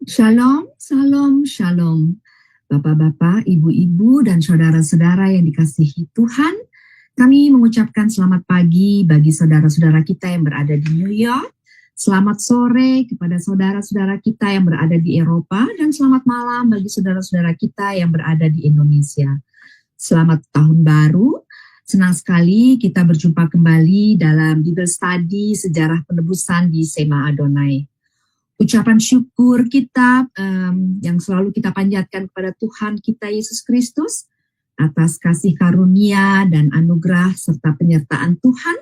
Shalom, salam, shalom. Bapak-bapak, ibu-ibu, dan saudara-saudara yang dikasihi Tuhan, kami mengucapkan selamat pagi bagi saudara-saudara kita yang berada di New York, selamat sore kepada saudara-saudara kita yang berada di Eropa, dan selamat malam bagi saudara-saudara kita yang berada di Indonesia. Selamat tahun baru. Senang sekali kita berjumpa kembali dalam Bible Study Sejarah Penebusan di Sema Adonai. Ucapan syukur kita yang selalu kita panjatkan kepada Tuhan kita Yesus Kristus atas kasih karunia dan anugerah serta penyertaan Tuhan,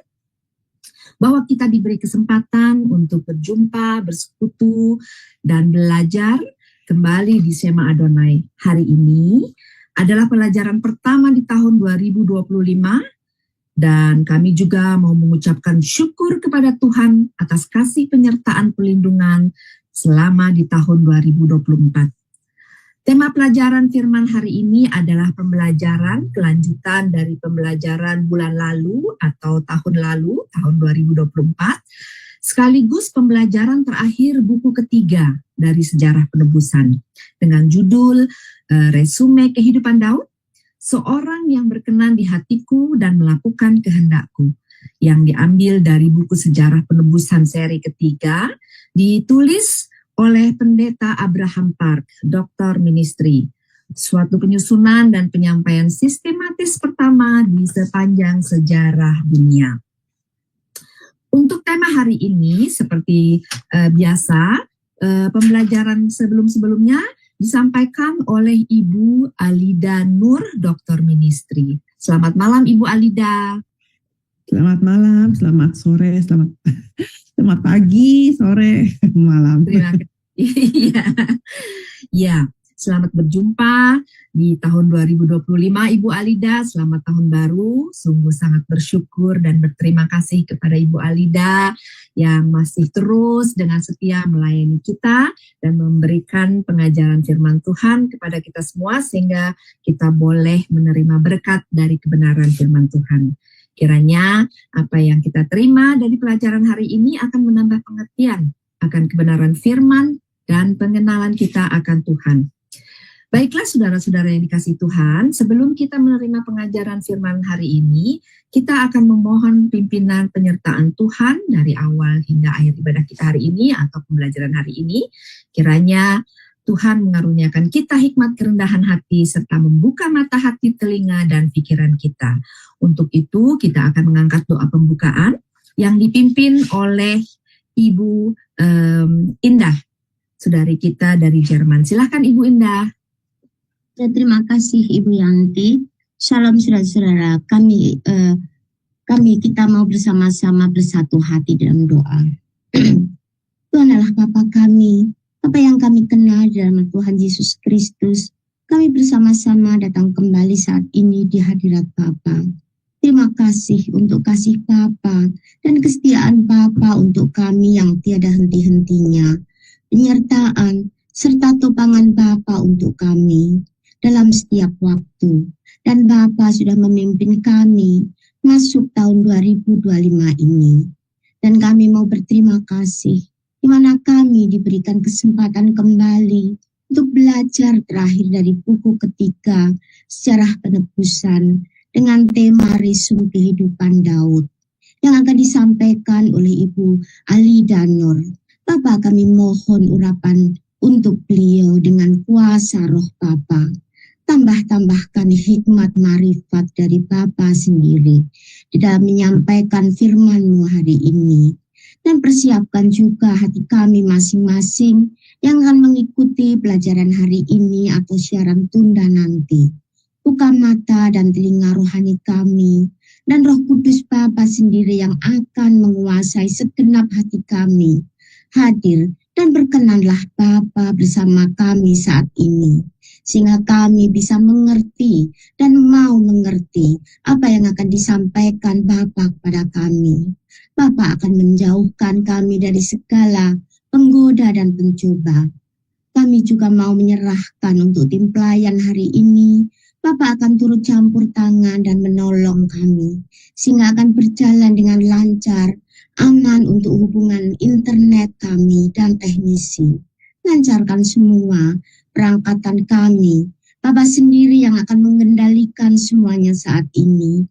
bahwa kita diberi kesempatan untuk berjumpa, bersekutu, dan belajar kembali di Sema Adonai. Hari ini adalah pelajaran pertama di tahun 2025, dan kami juga mau mengucapkan syukur kepada Tuhan atas kasih penyertaan perlindungan selama di tahun 2024. Tema pelajaran firman hari ini adalah pembelajaran kelanjutan dari pembelajaran bulan lalu atau tahun lalu, tahun 2024, sekaligus pembelajaran terakhir buku ketiga dari sejarah penebusan dengan judul Resume Kehidupan Daud, seorang yang berkenan di hatiku dan melakukan kehendakku, yang diambil dari buku sejarah penebusan seri ketiga, ditulis oleh pendeta Abraham Park, Dr. Ministry, suatu penyusunan dan penyampaian sistematis pertama di sepanjang sejarah dunia. Untuk tema hari ini, seperti biasa, pembelajaran sebelum-sebelumnya disampaikan oleh Ibu Alida Nur, Dr. Ministry. Selamat malam Ibu Alida. Selamat malam, selamat sore, selamat pagi, sore, malam. Terima kasih. Ya, selamat berjumpa di tahun 2025 Ibu Alida. Selamat tahun baru. Sungguh sangat bersyukur dan berterima kasih kepada Ibu Alida yang masih terus dengan setia melayani kita dan memberikan pengajaran firman Tuhan kepada kita semua sehingga kita boleh menerima berkat dari kebenaran firman Tuhan. Kiranya apa yang kita terima dari pelajaran hari ini akan menambah pengertian akan kebenaran firman dan pengenalan kita akan Tuhan. Baiklah saudara-saudara yang dikasihi Tuhan, sebelum kita menerima pengajaran firman hari ini, kita akan memohon pimpinan penyertaan Tuhan dari awal hingga akhir ibadah kita hari ini atau pembelajaran hari ini. Kiranya Tuhan mengaruniakan kita hikmat kerendahan hati serta membuka mata hati, telinga, dan pikiran kita. Untuk itu kita akan mengangkat doa pembukaan yang dipimpin oleh Ibu Indah, saudari kita dari Jerman. Silahkan Ibu Indah. Terima kasih Ibu Yanti. Shalom saudara-saudara. Kita mau bersama-sama bersatu hati dalam doa. Tuhan adalah Bapa kami, Bapa yang kami kenal dalam Tuhan Yesus Kristus. Kami bersama-sama datang kembali saat ini di hadirat Bapa. Terima kasih untuk kasih Bapa dan kesetiaan Bapa untuk kami yang tiada henti-hentinya. Penyertaan serta topangan Bapa untuk kami dalam setiap waktu. Dan Bapa sudah memimpin kami masuk tahun 2025 ini. Dan kami mau berterima kasih di mana kami diberikan kesempatan kembali untuk belajar terakhir dari buku ketiga sejarah penebusan dengan tema Resume Kehidupan Daud yang akan disampaikan oleh Ibu Alida Nur. Bapak, kami mohon urapan untuk beliau dengan kuasa roh Bapa. Tambahkan hikmat marifat dari Bapa sendiri di dalam menyampaikan firman-Mu hari ini. Dan persiapkan juga hati kami masing-masing yang akan mengikuti pelajaran hari ini atau siaran tunda nanti. Buka mata dan telinga rohani kami, dan Roh Kudus Bapa sendiri yang akan menguasai segenap hati kami. Hadir dan berkenanlah Bapa bersama kami saat ini, sehingga kami bisa mengerti dan mau mengerti apa yang akan disampaikan Bapa kepada kami. Bapa akan menjauhkan kami dari segala penggoda dan pencoba. Kami juga mau menyerahkan untuk tim pelayan hari ini. Bapa akan turut campur tangan dan menolong kami, sehingga akan berjalan dengan lancar, aman untuk hubungan internet kami dan teknisi. lancarkan semua perangkatan kami. Bapa sendiri yang akan mengendalikan semuanya saat ini.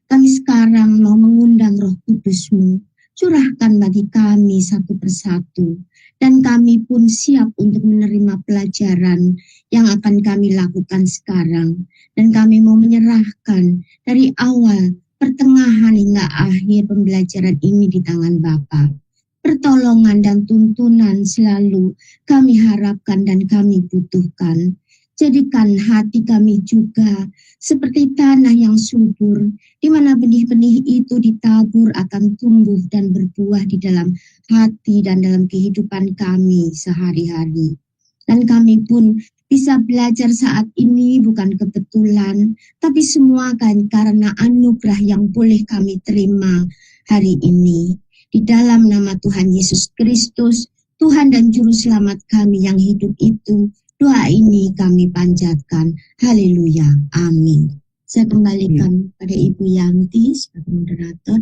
Kami sekarang mau mengundang Roh Kudus-Mu, curahkan bagi kami satu persatu, dan kami pun siap untuk menerima pelajaran yang akan kami lakukan sekarang. Dan kami mau menyerahkan dari awal, pertengahan hingga akhir pembelajaran ini di tangan Bapa. Pertolongan dan tuntunan selalu kami harapkan dan kami butuhkan. Jadikan hati kami juga seperti tanah yang subur, di mana benih-benih itu ditabur akan tumbuh dan berbuah di dalam hati dan dalam kehidupan kami sehari-hari. Dan kami pun bisa belajar saat ini bukan kebetulan, tapi semua kan karena anugerah yang boleh kami terima hari ini. Di dalam nama Tuhan Yesus Kristus, Tuhan dan Juru Selamat kami yang hidup itu, doa ini kami panjatkan. Haleluya. Amin. Saya kembalikan pada Ibu Yanti sebagai moderator.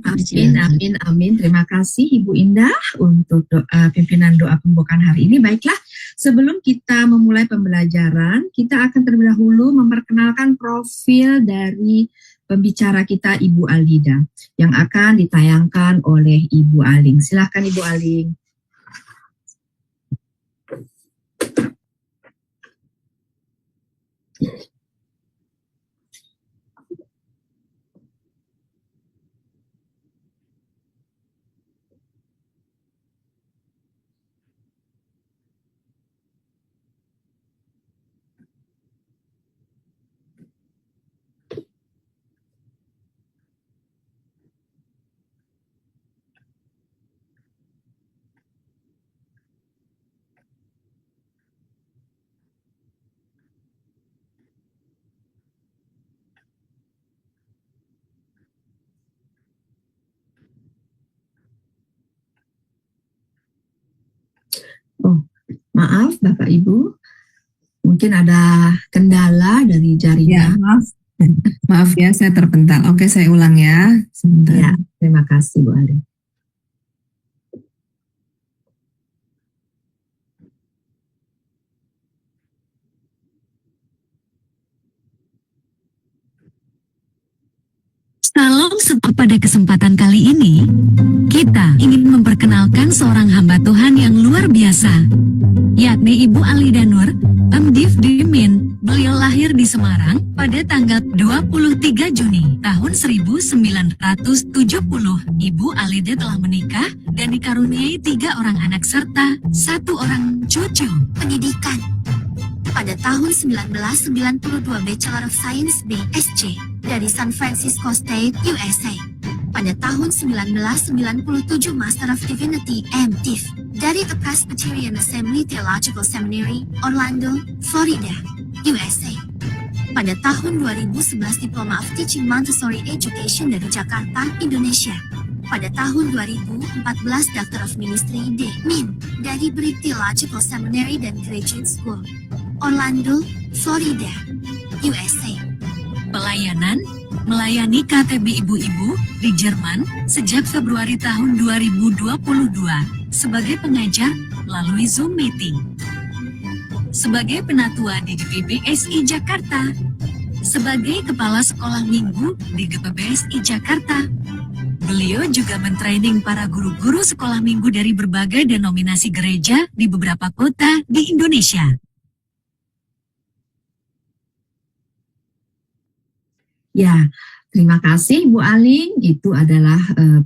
Amin. Terima kasih Ibu Indah untuk pimpinan doa pembukaan hari ini. Baiklah, sebelum kita memulai pembelajaran, kita akan terlebih dahulu memperkenalkan profil dari pembicara kita Ibu Alida yang akan ditayangkan oleh Ibu Aling. Silakan Ibu Aling. Oh, maaf Bapak Ibu, mungkin ada kendala dari jaringan. Ya, maaf ya, saya terpental. Oke, saya ulang ya. Sebentar. Ya, terima kasih Bu Aling. Salam pada kesempatan kali ini, kita ingin memperkenalkan seorang hamba Tuhan yang luar biasa, yakni Ibu Alida Nur, MDiv Dimin. Beliau lahir di Semarang pada tanggal 23 Juni tahun 1970. Ibu Alida telah menikah dan dikaruniai 3 orang anak serta 1 orang cucu. Pendidikan. Pada tahun 1992 Bachelor of Science BSc dari San Francisco State, USA. Pada tahun 1997 Master of Divinity MDiv dari The Presbyterian Assembly Theological Seminary, Orlando, Florida, USA. Pada tahun 2011 Diploma of Teaching Montessori Education dari Jakarta, Indonesia. Pada tahun 2014 Doctor of Ministry D.Min dari Brick Theological Seminary dan Graduate School, Orlando, Florida, USA. Pelayanan, melayani KTB ibu-ibu di Jerman sejak Februari tahun 2022 sebagai pengajar melalui Zoom meeting. Sebagai penatua di GPBSI Jakarta, sebagai kepala sekolah minggu di GPBSI Jakarta. Beliau juga mentraining para guru-guru sekolah minggu dari berbagai denominasi gereja di beberapa kota di Indonesia. Ya, terima kasih Bu Aling. Itu adalah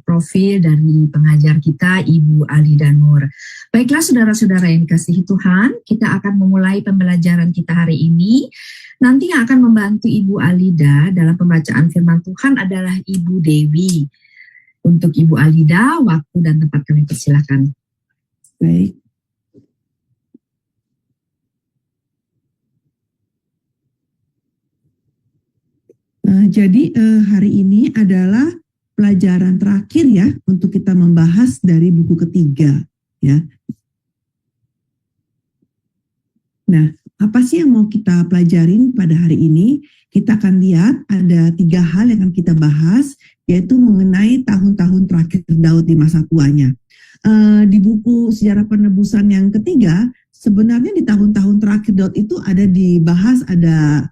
profil dari pengajar kita Ibu Alida Nur. Baiklah saudara-saudara yang dikasihi Tuhan, kita akan memulai pembelajaran kita hari ini. Nanti yang akan membantu Ibu Alida dalam pembacaan firman Tuhan adalah Ibu Dewi. Untuk Ibu Alida, waktu dan tempat kami persilakan. Baik. Jadi hari ini adalah pelajaran terakhir ya untuk kita membahas dari buku ketiga ya. Nah, apa sih yang mau kita pelajarin pada hari ini? Kita akan lihat ada 3 hal yang akan kita bahas, yaitu mengenai tahun-tahun terakhir Daud di masa tuanya. Di buku Sejarah Penebusan yang ketiga, sebenarnya di tahun-tahun terakhir Daud itu ada dibahas, ada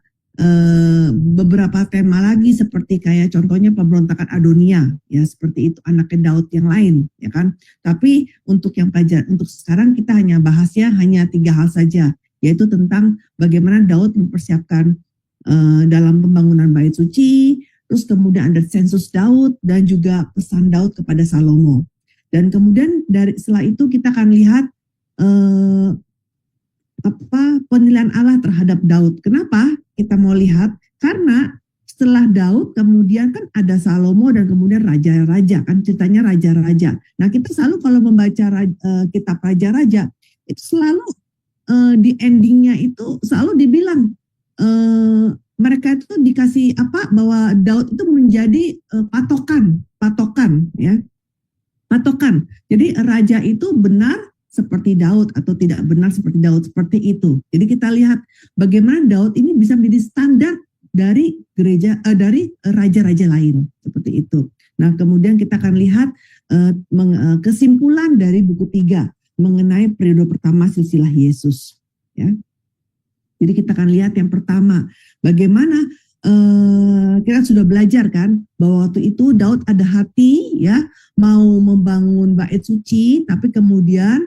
beberapa tema lagi seperti kayak contohnya pemberontakan Adonia, ya seperti itu, anaknya Daud yang lain, ya kan. Tapi untuk yang pelajaran untuk sekarang kita hanya bahasnya hanya 3 hal saja, yaitu tentang bagaimana Daud mempersiapkan dalam pembangunan bait suci, terus kemudian ada sensus Daud dan juga pesan Daud kepada Salomo. Dan kemudian setelah itu kita akan lihat penilaian Allah terhadap Daud. Kenapa kita mau lihat? Karena setelah Daud kemudian kan ada Salomo dan kemudian raja-raja, kan ceritanya raja-raja. Nah, kita selalu kalau membaca kitab raja-raja itu selalu di endingnya itu selalu dibilang mereka itu dikasih bahwa Daud itu menjadi patokan ya. Patokan. Jadi raja itu benar seperti Daud atau tidak benar seperti Daud, seperti itu. Jadi kita lihat bagaimana Daud ini bisa menjadi standar dari dari raja-raja lain, seperti itu. Nah, kemudian kita akan lihat kesimpulan dari buku 3 mengenai periode pertama silsilah Yesus, ya. Jadi kita akan lihat yang pertama, bagaimana kita sudah belajar kan bahwa waktu itu Daud ada hati ya mau membangun bait suci, tapi kemudian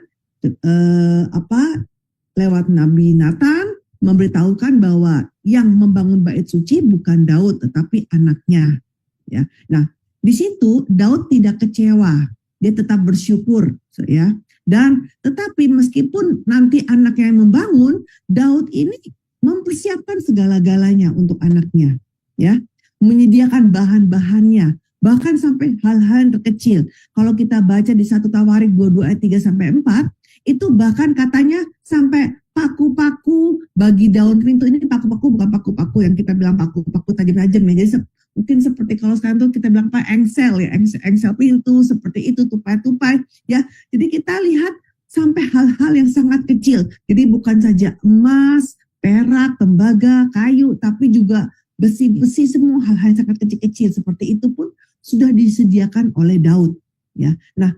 lewat Nabi Nathan memberitahukan bahwa yang membangun bait suci bukan Daud tetapi anaknya, ya. Nah, di situ Daud tidak kecewa, dia tetap bersyukur, ya. Dan tetapi meskipun nanti anaknya yang membangun, Daud ini mempersiapkan segala-galanya untuk anaknya, ya, menyediakan bahan-bahannya, bahkan sampai hal-hal yang terkecil. Kalau kita baca di 1 Tawarik 22 ayat 3-4, itu bahkan katanya sampai paku-paku bagi daun pintu. Ini paku-paku bukan paku-paku yang kita bilang paku-paku tajam-tajam ya. Jadi mungkin seperti kalau sekarang tuh kita bilang engsel ya, engsel pintu seperti itu, tupai-tupai ya. Jadi kita lihat sampai hal-hal yang sangat kecil. Jadi bukan saja emas, perak, tembaga, kayu, tapi juga besi-besi, semua hal-hal yang sangat kecil-kecil seperti itu pun sudah disediakan oleh Daud, ya. Nah,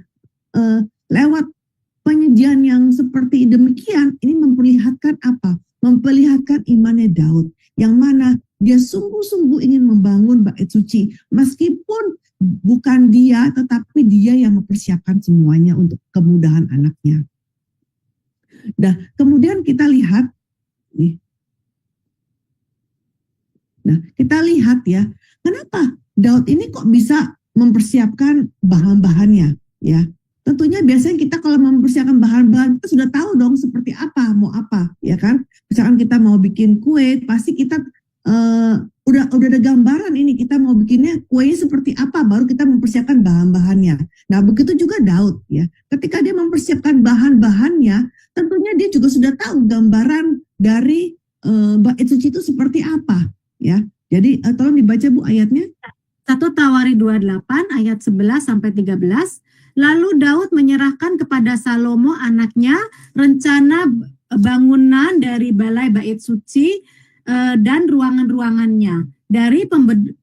lewat penyajian yang seperti demikian, ini memperlihatkan apa? Memperlihatkan imannya Daud, yang mana dia sungguh-sungguh ingin membangun bait suci, meskipun bukan dia, tetapi dia yang mempersiapkan semuanya untuk kemudahan anaknya. Nah, kemudian kita lihat nih. Nah, kita lihat ya, kenapa Daud ini kok bisa mempersiapkan bahan-bahannya, ya. Tentunya biasanya kita kalau mempersiapkan bahan-bahan, kita sudah tahu dong seperti apa, mau apa, ya kan. Misalkan kita mau bikin kue, pasti kita udah ada gambaran ini, kita mau bikinnya kuenya seperti apa, baru kita mempersiapkan bahan-bahannya. Nah, begitu juga Daud, ya. Ketika dia mempersiapkan bahan-bahannya, tentunya dia juga sudah tahu gambaran dari bait suci itu seperti apa, ya. Jadi tolong dibaca Bu ayatnya. 1 Tawarik 28 ayat 11-13. Lalu Daud menyerahkan kepada Salomo anaknya rencana bangunan dari balai bait suci dan ruangan-ruangannya, dari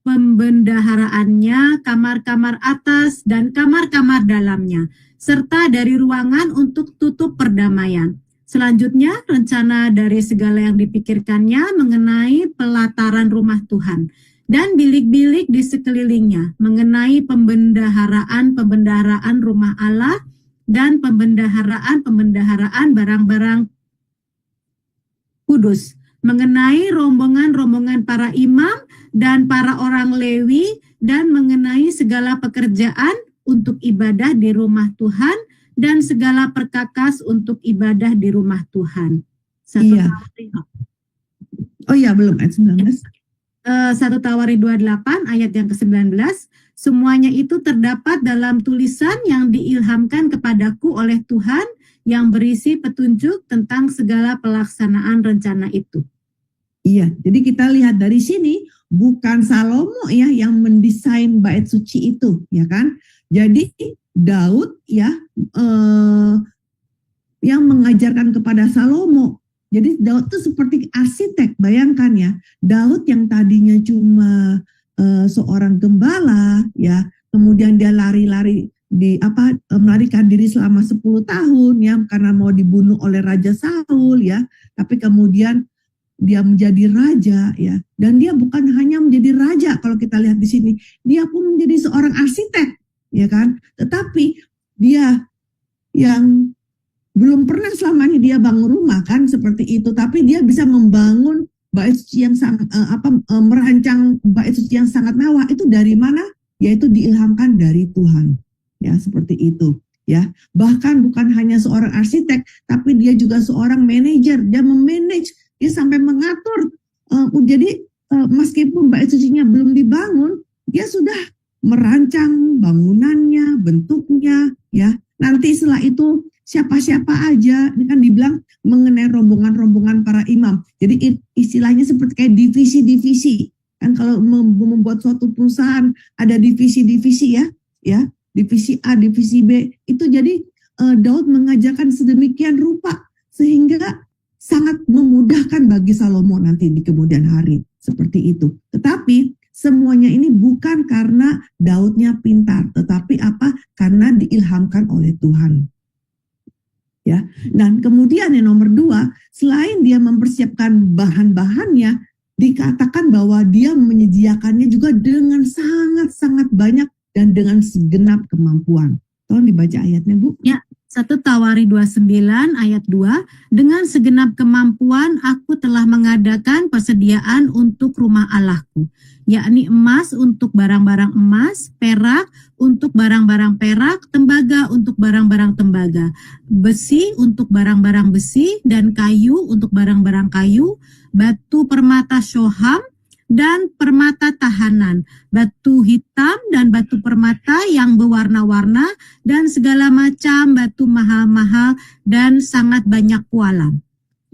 pembendaharaannya, kamar-kamar atas dan kamar-kamar dalamnya, serta dari ruangan untuk tutup perdamaian. Selanjutnya, rencana dari segala yang dipikirkannya mengenai pelataran rumah Tuhan dan bilik-bilik di sekelilingnya, mengenai pembendaharaan rumah Allah dan pembendaharaan barang-barang kudus, mengenai rombongan-rombongan para imam dan para orang Lewi, dan mengenai segala pekerjaan untuk ibadah di rumah Tuhan dan segala perkakas untuk ibadah di rumah Tuhan. Iya. Oh iya, belum ayat 19. 1 Tawarik 28 ayat yang ke-19, semuanya itu terdapat dalam tulisan yang diilhamkan kepadaku oleh Tuhan yang berisi petunjuk tentang segala pelaksanaan rencana itu. Iya, jadi kita lihat dari sini bukan Salomo ya yang mendesain bait suci itu, ya kan? Jadi Daud ya yang mengajarkan kepada Salomo. Jadi Daud itu seperti arsitek, bayangkan ya. Daud yang tadinya cuma seorang gembala ya, kemudian dia lari-lari melarikan diri selama 10 tahun ya karena mau dibunuh oleh Raja Saul ya, tapi kemudian dia menjadi raja ya, dan dia bukan hanya menjadi raja kalau kita lihat di sini, dia pun menjadi seorang arsitek ya kan, tetapi dia yang belum pernah selamanya dia bangun rumah kan seperti itu, tapi dia bisa membangun bait suci yang sangat merancang bait suci yang sangat mewah. Itu dari mana? Yaitu diilhamkan dari Tuhan ya, seperti itu ya. Bahkan bukan hanya seorang arsitek, tapi dia juga seorang manajer. Dia memanage, dia sampai mengatur. Jadi meskipun bait sucinya belum dibangun, dia sudah merancang bangunannya, bentuknya ya. Nanti setelah itu siapa-siapa aja, ini kan dibilang mengenai rombongan-rombongan para imam. Jadi istilahnya seperti kayak divisi-divisi. Kan kalau membuat suatu perusahaan ada divisi-divisi ya, divisi A, divisi B. Itu jadi Daud mengajarkan sedemikian rupa sehingga sangat memudahkan bagi Salomo nanti di kemudian hari. Seperti itu. Tetapi semuanya ini bukan karena Daudnya pintar, tetapi karena diilhamkan oleh Tuhan. Ya, dan kemudian yang nomor 2, selain dia mempersiapkan bahan-bahannya, dikatakan bahwa dia menyediakannya juga dengan sangat-sangat banyak dan dengan segenap kemampuan. Tolong dibaca ayatnya, Bu. Ya, 1 Tawari 29 ayat 2, dengan segenap kemampuan aku telah mengadakan persediaan untuk rumah Allahku, yakni emas untuk barang-barang emas, perak untuk barang-barang perak, tembaga untuk barang-barang tembaga, besi untuk barang-barang besi, dan kayu untuk barang-barang kayu, batu permata shoham dan permata tahanan, batu hitam dan batu permata yang berwarna-warna, dan segala macam batu mahal-mahal dan sangat banyak kualam.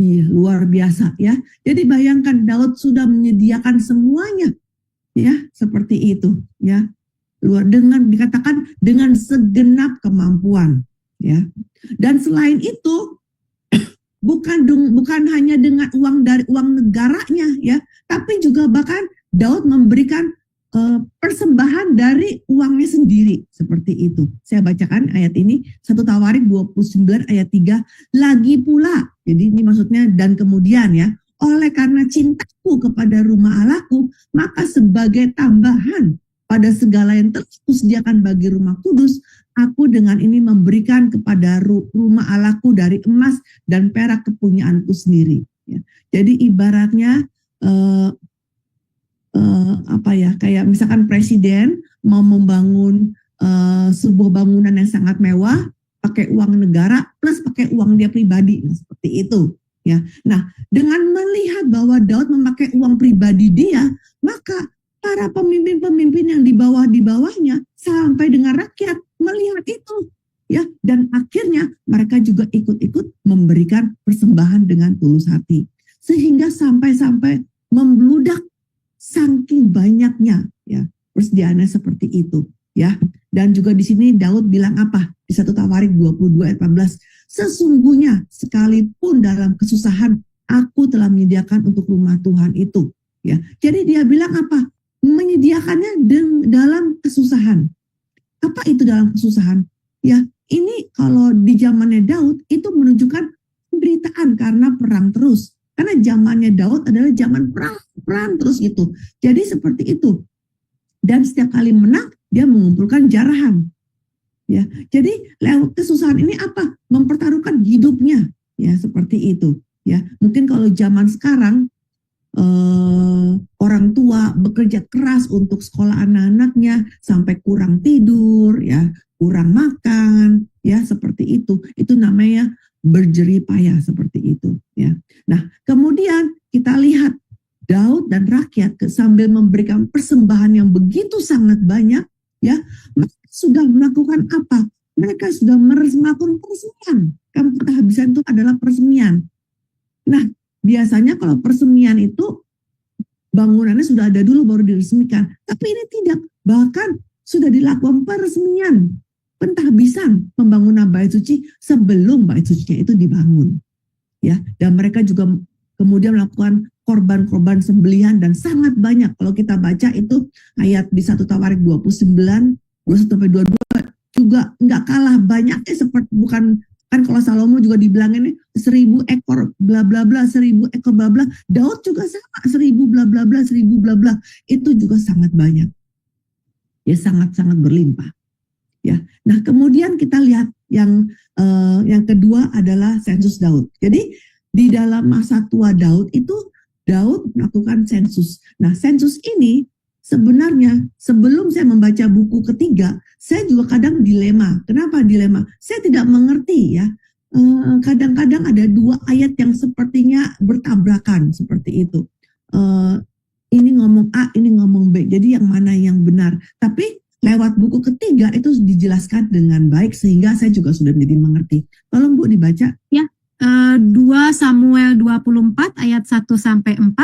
Iya, luar biasa ya. Jadi bayangkan Daud sudah menyediakan semuanya ya, seperti itu ya. Dikatakan dengan segenap kemampuan ya. Dan selain itu bukan hanya dengan uang dari uang negaranya ya, tapi juga bahkan Daud memberikan persembahan dari uangnya sendiri, seperti itu. Saya bacakan ayat ini, 1 Tawarik 29 ayat 3, lagi pula, jadi ini maksudnya dan kemudian ya, oleh karena cintaku kepada rumah Allahku, maka sebagai tambahan pada segala yang telah kusediakan bagi rumah kudus, aku dengan ini memberikan kepada rumah Allahku dari emas dan perak kepunyaanku sendiri. Ya. Jadi ibaratnya kayak misalkan presiden mau membangun sebuah bangunan yang sangat mewah pakai uang negara plus pakai uang dia pribadi, seperti itu. Ya. Nah, dengan melihat bahwa Daud memakai uang pribadi dia, maka para pemimpin-pemimpin yang di bawahnya sampai dengan rakyat melihat itu ya, dan akhirnya mereka juga ikut-ikut memberikan persembahan dengan tulus hati sehingga sampai membludak saking banyaknya ya persediaannya seperti itu ya. Dan juga di sini Daud bilang apa di 1 Tawarik 22 ayat 14, sesungguhnya sekalipun dalam kesusahan aku telah menyediakan untuk rumah Tuhan itu ya. Jadi dia bilang apa? Menyediakannya dalam kesusahan. Apa itu dalam kesusahan? Ya, ini kalau di zamannya Daud itu menunjukkan penderitaan karena perang terus. Karena zamannya Daud adalah zaman perang terus gitu. Jadi seperti itu. Dan setiap kali menang dia mengumpulkan jarahan. Ya, jadi lewat kesusahan ini apa? Mempertaruhkan hidupnya. Ya, seperti itu. Ya, mungkin kalau zaman sekarang orang tua bekerja keras untuk sekolah anak-anaknya sampai kurang tidur ya, kurang makan ya, seperti itu. Itu namanya berjerih payah, seperti itu ya. Nah, kemudian kita lihat Daud dan rakyat sambil memberikan persembahan yang begitu sangat banyak ya, mereka sudah melakukan apa? Mereka sudah melakukan peresmian. Kan kehabisan itu adalah peresmian. Nah, biasanya kalau peresmian itu bangunannya sudah ada dulu baru diresmikan. Tapi ini tidak. Bahkan sudah dilakukan peresmian, pentahbisan pembangunan bait suci sebelum bait sucinya itu dibangun. Ya, dan mereka juga kemudian melakukan korban-korban sembelihan dan sangat banyak. Kalau kita baca itu ayat di 1 Tawarik 29, 21-22, juga nggak kalah banyaknya seperti bukan kan kalau Salomo juga dibilangin 1000 ekor bla bla bla, 1000 ekor bla bla. Daud juga sama 1000 bla bla bla, 1000 bla bla. Itu juga sangat banyak. Ya sangat-sangat berlimpah. Ya. Nah, kemudian kita lihat yang kedua adalah sensus Daud. Jadi di dalam masa tua Daud itu Daud melakukan sensus. Nah, sensus ini sebenarnya sebelum saya membaca buku ketiga, saya juga kadang dilema. Kenapa dilema? Saya tidak mengerti ya. Kadang-kadang ada dua ayat yang sepertinya bertabrakan seperti itu. Ini ngomong A, ini ngomong B. Jadi yang mana yang benar? Tapi lewat buku ketiga itu dijelaskan dengan baik sehingga saya juga sudah menjadi mengerti. Tolong Bu dibaca. 2 Samuel 24 ayat 1 sampai 4.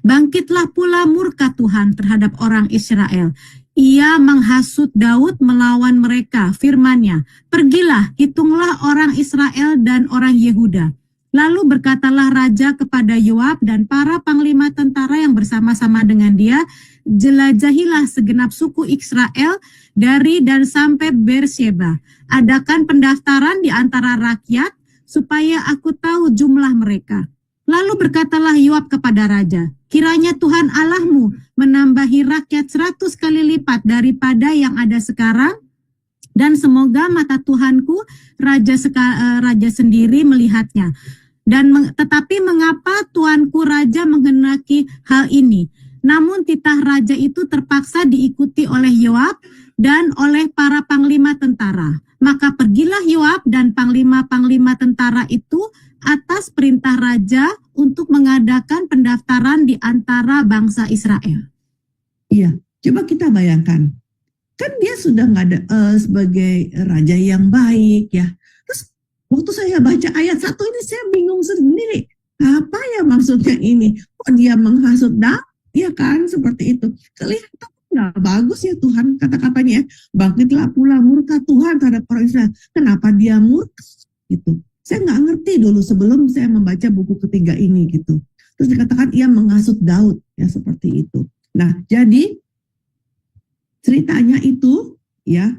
Bangkitlah pula murka Tuhan terhadap orang Israel. Ia menghasut Daud melawan mereka, firman-Nya, pergilah, hitunglah orang Israel dan orang Yehuda. Lalu berkatalah raja kepada Yoab dan para panglima tentara yang bersama-sama dengan dia, jelajahilah segenap suku Israel dari dan sampai Beersheba. Adakan pendaftaran di antara rakyat, supaya aku tahu jumlah mereka. Lalu berkatalah Yoab kepada raja, kiranya Tuhan Allahmu menambahi rakyat 100 kali lipat daripada yang ada sekarang, dan semoga mata Tuhanku raja sendiri melihatnya. Tetapi mengapa Tuanku raja menghendaki hal ini? Namun titah raja itu terpaksa diikuti oleh Yoab dan oleh para panglima tentara. Maka pergilah Yoab dan panglima-panglima tentara itu atas perintah raja untuk mengadakan pendaftaran di antara bangsa Israel. Iya, coba kita bayangkan. Kan dia sudah nggak ada sebagai raja yang baik ya. Terus waktu saya baca ayat 1 ini saya bingung sendiri. Apa ya maksudnya ini? Kok dia menghasut Daud? Ya kan, seperti itu. Kelihatan nggak bagus ya Tuhan kata-katanya. Bangkitlah pula murka Tuhan terhadap orang Israel. Kenapa dia murka? Gitu. Saya nggak ngerti dulu sebelum saya membaca buku ketiga ini gitu. Terus dikatakan ia menghasut Daud ya seperti itu. Nah jadi ceritanya itu ya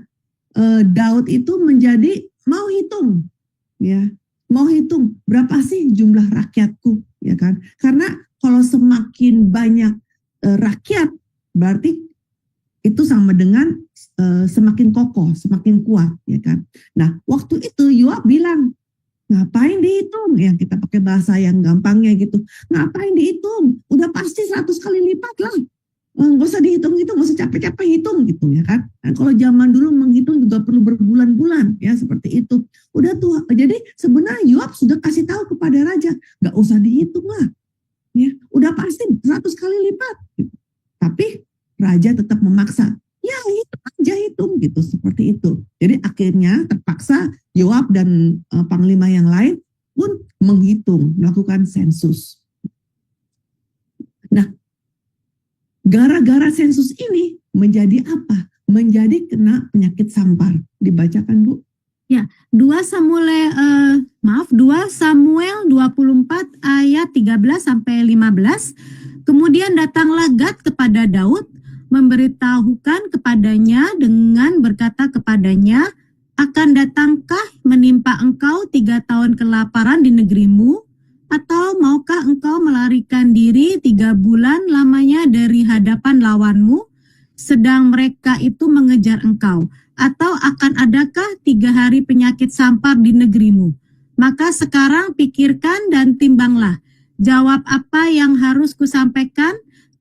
Daud itu menjadi mau hitung ya, mau hitung berapa sih jumlah rakyatku ya kan? Karena kalau semakin banyak rakyat berarti itu sama dengan semakin kokoh, semakin kuat ya kan. Nah waktu itu Yoab bilang, ngapain dihitung? Yang kita pakai bahasa yang gampangnya gitu. Ngapain dihitung? Udah pasti 100 kali lipat lah. Nggak usah dihitung-hitung, nggak usah capek-capek hitung gitu ya kan. Dan kalau zaman dulu menghitung juga perlu berbulan-bulan ya seperti itu. Udah tuh, jadi sebenarnya Yoab sudah kasih tahu kepada raja, nggak usah dihitung lah. Ya, udah pasti 100 kali lipat. Gitu. Tapi raja tetap memaksa. Ya hitung gitu seperti itu. Jadi akhirnya terpaksa Yoab dan panglima yang lain pun menghitung, melakukan sensus. Nah, gara-gara sensus ini menjadi apa? Menjadi kena penyakit sampar. Dibacakan Bu. Ya, 2 Samuel 24 ayat 13 sampai 15. Kemudian datanglah Gad kepada Daud, memberitahukan kepadanya dengan berkata kepadanya, akan datangkah menimpa engkau 3 tahun kelaparan di negerimu? Atau maukah engkau melarikan diri 3 bulan lamanya dari hadapan lawanmu, sedang mereka itu mengejar engkau? Atau akan adakah 3 hari penyakit sampar di negerimu? Maka sekarang pikirkan dan timbanglah, jawab apa yang harus kusampaikan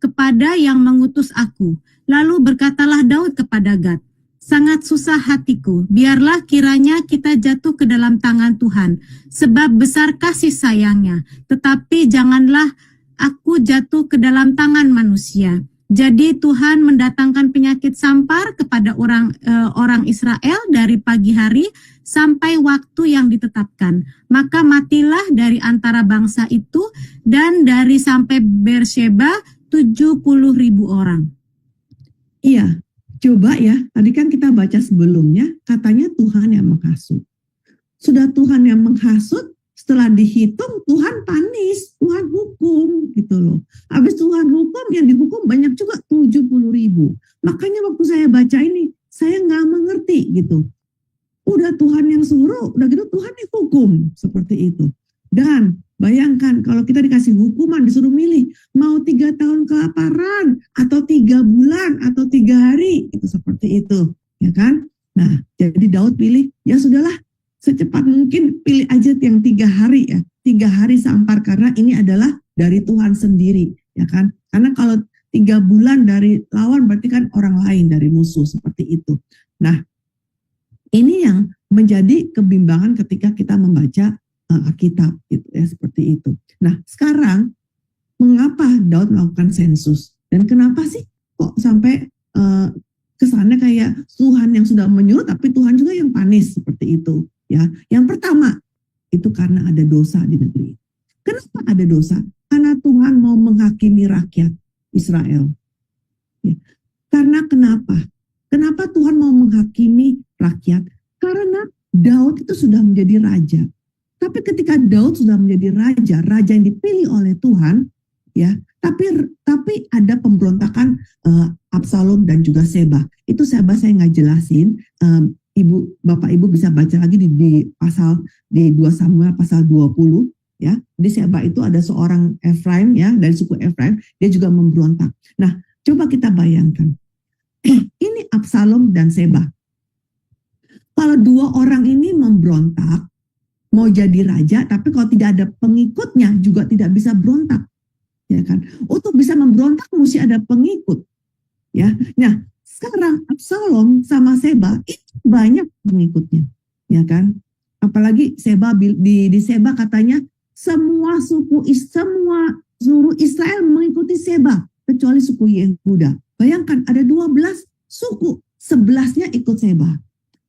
kepada yang mengutus aku. Lalu berkatalah Daud kepada Gad, sangat susah hatiku, biarlah kiranya kita jatuh ke dalam tangan Tuhan, sebab besar kasih sayangnya, tetapi janganlah aku jatuh ke dalam tangan manusia. Jadi Tuhan mendatangkan penyakit sampar kepada orang Israel dari pagi hari sampai waktu yang ditetapkan. Maka matilah dari antara bangsa itu dan dari sampai Beersheba 70.000 orang. Iya, coba ya, tadi kan kita baca sebelumnya, katanya Tuhan yang menghasut. Sudah Tuhan yang menghasut, setelah dihitung Tuhan panis, Tuhan hukum gitu loh. Habis Tuhan hukum, yang dihukum banyak juga 70.000. Makanya waktu saya baca ini, saya nggak mengerti gitu. Udah Tuhan yang suruh, udah gitu Tuhan yang hukum, seperti itu. Dan bayangkan kalau kita dikasih hukuman, disuruh milih mau 3 tahun kelaparan atau 3 bulan atau 3 hari, itu seperti itu, ya kan? Nah, jadi Daud pilih, ya sudahlah, secepat mungkin pilih aja yang 3 hari ya, 3 hari sampar, karena ini adalah dari Tuhan sendiri, ya kan? Karena kalau 3 bulan dari lawan berarti kan orang lain dari musuh, seperti itu. Nah, ini yang menjadi kebimbangan ketika kita membaca Alkitab, gitu ya, seperti itu. Nah, sekarang mengapa Daud melakukan sensus dan kenapa sih kok sampai kesannya kayak Tuhan yang sudah menyuruh tapi Tuhan juga yang panis, seperti itu ya. Yang pertama itu karena ada dosa di negeri. Kenapa ada dosa? Karena Tuhan mau menghakimi rakyat Israel. Ya. Karena kenapa? Kenapa Tuhan mau menghakimi rakyat? Karena Daud itu sudah menjadi raja. Tapi ketika Daud sudah menjadi raja, raja yang dipilih oleh Tuhan, ya, tapi ada pemberontakan Absalom dan juga Seba. Itu Seba saya nggak jelasin. Bapak Ibu bisa baca lagi di pasal di 2 Samuel pasal 20, ya. Di Seba itu ada seorang Efraim, ya, dari suku Efraim, dia juga memberontak. Nah, coba kita bayangkan. Ini Absalom dan Seba. Kalau 2 orang ini memberontak, mau jadi raja, tapi kalau tidak ada pengikutnya juga tidak bisa berontak, ya kan? Untuk bisa memberontak mesti ada pengikut, ya. Nah, sekarang Absalom sama Seba itu banyak pengikutnya, ya kan? Apalagi Seba di Seba katanya semua suku Israel mengikuti Seba kecuali suku Yehuda. Bayangkan ada 12 suku, 11-nya ikut Seba.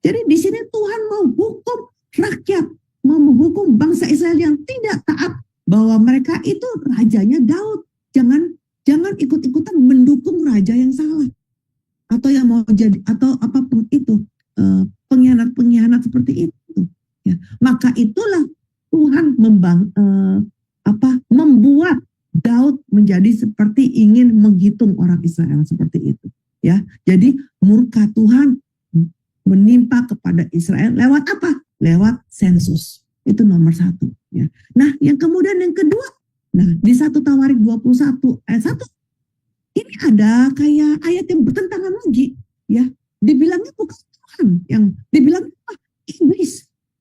Jadi di sini Tuhan mau hukum rakyat, mau menghukum bangsa Israel yang tidak taat, bahwa mereka itu rajanya Daud. Jangan ikut-ikutan mendukung raja yang salah atau yang mau jadi atau apapun itu, pengkhianat seperti itu, ya. Maka itulah Tuhan membuat Daud menjadi seperti ingin menghitung orang Israel, seperti itu, ya. Jadi murka Tuhan menimpa kepada Israel lewat apa? Lewat sensus. Itu nomor 1, ya. Nah, yang kemudian yang kedua, nah di 1 Tawarik 21 ayat 1 ini ada kayak ayat yang bertentangan lagi, ya. Dibilangnya bukan Tuhan, yang dibilang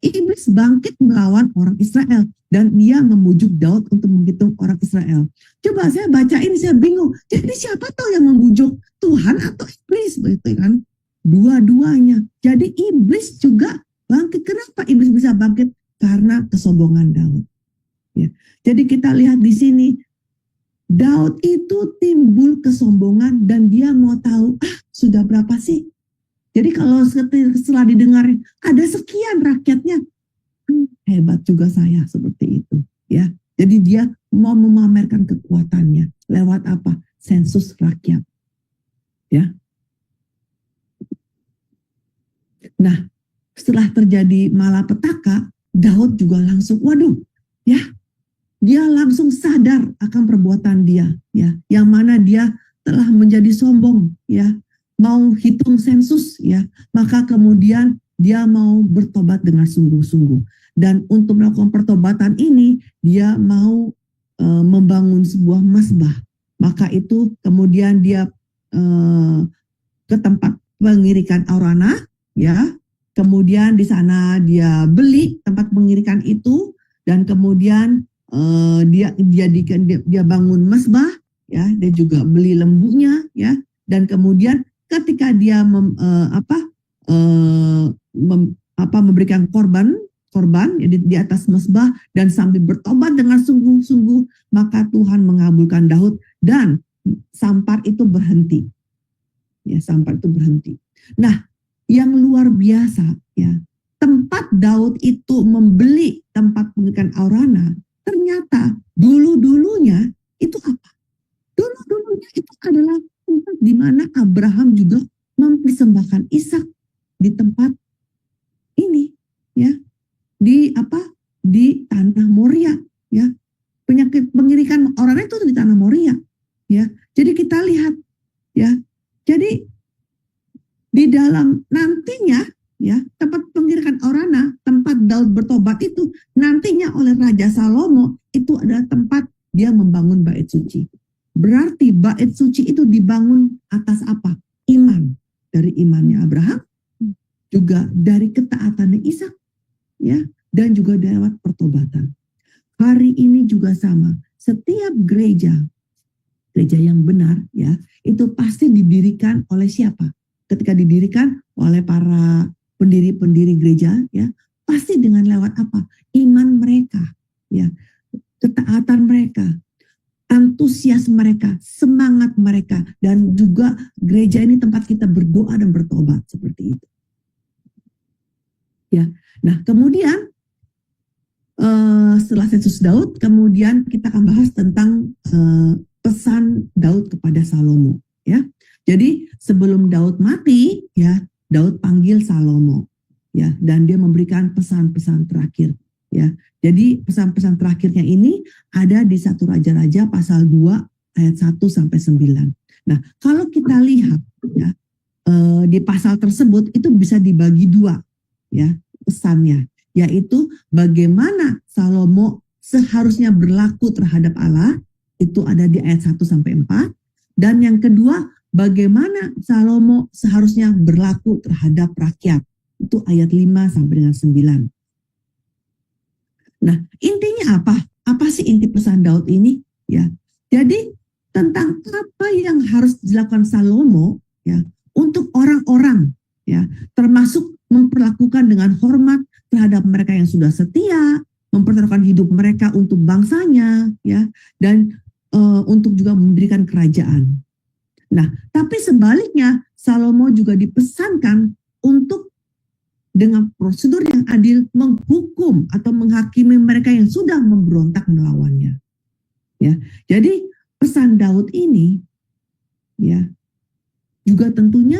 iblis bangkit melawan orang Israel dan dia membujuk Daud untuk menghitung orang Israel. Coba saya baca ini, saya bingung. Jadi siapa tahu yang membujuk, Tuhan atau iblis, begitu kan? Dua-duanya. Jadi iblis juga bangkit. Kenapa iblis bisa bangkit? Karena kesombongan Daud. Ya. Jadi kita lihat di sini, Daud itu timbul kesombongan dan dia mau tahu, sudah berapa sih? Jadi kalau setelah didengar ada sekian rakyatnya, hebat juga saya, seperti itu, ya. Jadi dia mau memamerkan kekuatannya lewat apa? Sensus rakyat, ya. Nah, setelah terjadi malapetaka, Daud juga langsung, waduh, ya, dia langsung sadar akan perbuatan dia, ya, yang mana dia telah menjadi sombong, ya, mau hitung sensus, ya, maka kemudian dia mau bertobat dengan sungguh-sungguh. Dan untuk melakukan pertobatan ini, dia mau membangun sebuah mazbah. Maka itu kemudian dia ke tempat pengirikan Araunah, ya. Kemudian di sana dia beli tempat pengirikan itu dan kemudian dia bangun mazbah, ya. Dia juga beli lembunya, ya. Dan kemudian ketika dia memberikan korban di atas mazbah dan sambil bertobat dengan sungguh-sungguh, maka Tuhan mengabulkan Daud dan sampar itu berhenti. Ya, sampar itu berhenti. Nah, yang luar biasa, ya, tempat Daud itu membeli tempat pengirikan Araunah, ternyata dulunya itu apa? Dulunya itu adalah tempat di mana Abraham juga mempersembahkan Ishak di tempat ini, ya, di tanah Moria, ya. Pengirikan Araunah itu di tanah Moria, ya. Jadi kita lihat, ya. Jadi di dalam nantinya, ya, tempat pengirikan meninggalkan Orana, tempat Daud bertobat itu nantinya oleh Raja Salomo itu adalah tempat dia membangun bait suci. Berarti bait suci itu dibangun atas apa? Iman. Dari imannya Abraham, juga dari ketaatannya Ishak, ya, dan juga lewat pertobatan. Hari ini juga sama. Setiap gereja yang benar, ya, itu pasti didirikan oleh siapa? Ketika didirikan oleh para pendiri-pendiri gereja, ya, pasti dengan lewat apa? Iman mereka, ya, ketaatan mereka, antusias mereka, semangat mereka, dan juga gereja ini tempat kita berdoa dan bertobat seperti itu. Ya, nah kemudian setelah sensus Daud, kemudian kita akan bahas tentang pesan Daud kepada Salomo. Ya, jadi sebelum Daud mati, ya, Daud panggil Salomo, ya, dan dia memberikan pesan-pesan terakhir, ya. Jadi pesan-pesan terakhirnya ini ada di 1 Raja-Raja pasal 2 ayat 1 sampai 9. Nah, kalau kita lihat, ya, di pasal tersebut itu bisa dibagi dua, ya, pesannya, yaitu bagaimana Salomo seharusnya berlaku terhadap Allah, itu ada di ayat 1 sampai 4, dan yang kedua bagaimana Salomo seharusnya berlaku terhadap rakyat, itu ayat 5 sampai dengan 9. Nah, intinya apa? Apa sih inti pesan Daud ini? Ya, jadi tentang apa yang harus dilakukan Salomo, ya, untuk orang-orang, ya, termasuk memperlakukan dengan hormat terhadap mereka yang sudah setia, mempertaruhkan hidup mereka untuk bangsanya, ya, dan untuk juga mendirikan kerajaan. Nah, tapi sebaliknya Salomo juga dipesankan untuk dengan prosedur yang adil menghukum atau menghakimi mereka yang sudah memberontak melawannya. Ya, jadi pesan Daud ini, ya, juga tentunya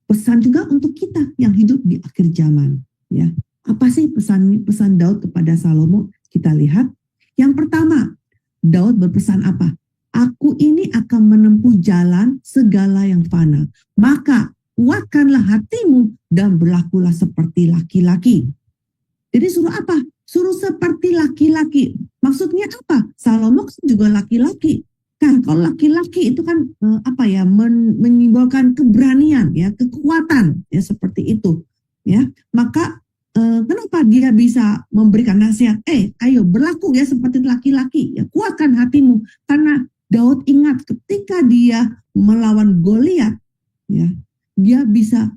pesan juga untuk kita yang hidup di akhir zaman. Ya, apa sih pesan Daud kepada Salomo? Kita lihat. Yang pertama, Daud berpesan apa? Aku ini akan menempuh jalan segala yang fana. Maka kuatkanlah hatimu dan berlakulah seperti laki-laki. Jadi suruh apa? Suruh seperti laki-laki. Maksudnya apa? Salomo juga laki-laki. Kan kalau laki-laki itu kan menyimbolkan keberanian, ya, kekuatan, ya, seperti itu. Ya, maka kenapa dia bisa memberikan nasihat? Ayo berlaku ya seperti laki-laki. Ya, kuatkan hatimu. Karena Daud ingat ketika dia melawan Goliat, ya, dia bisa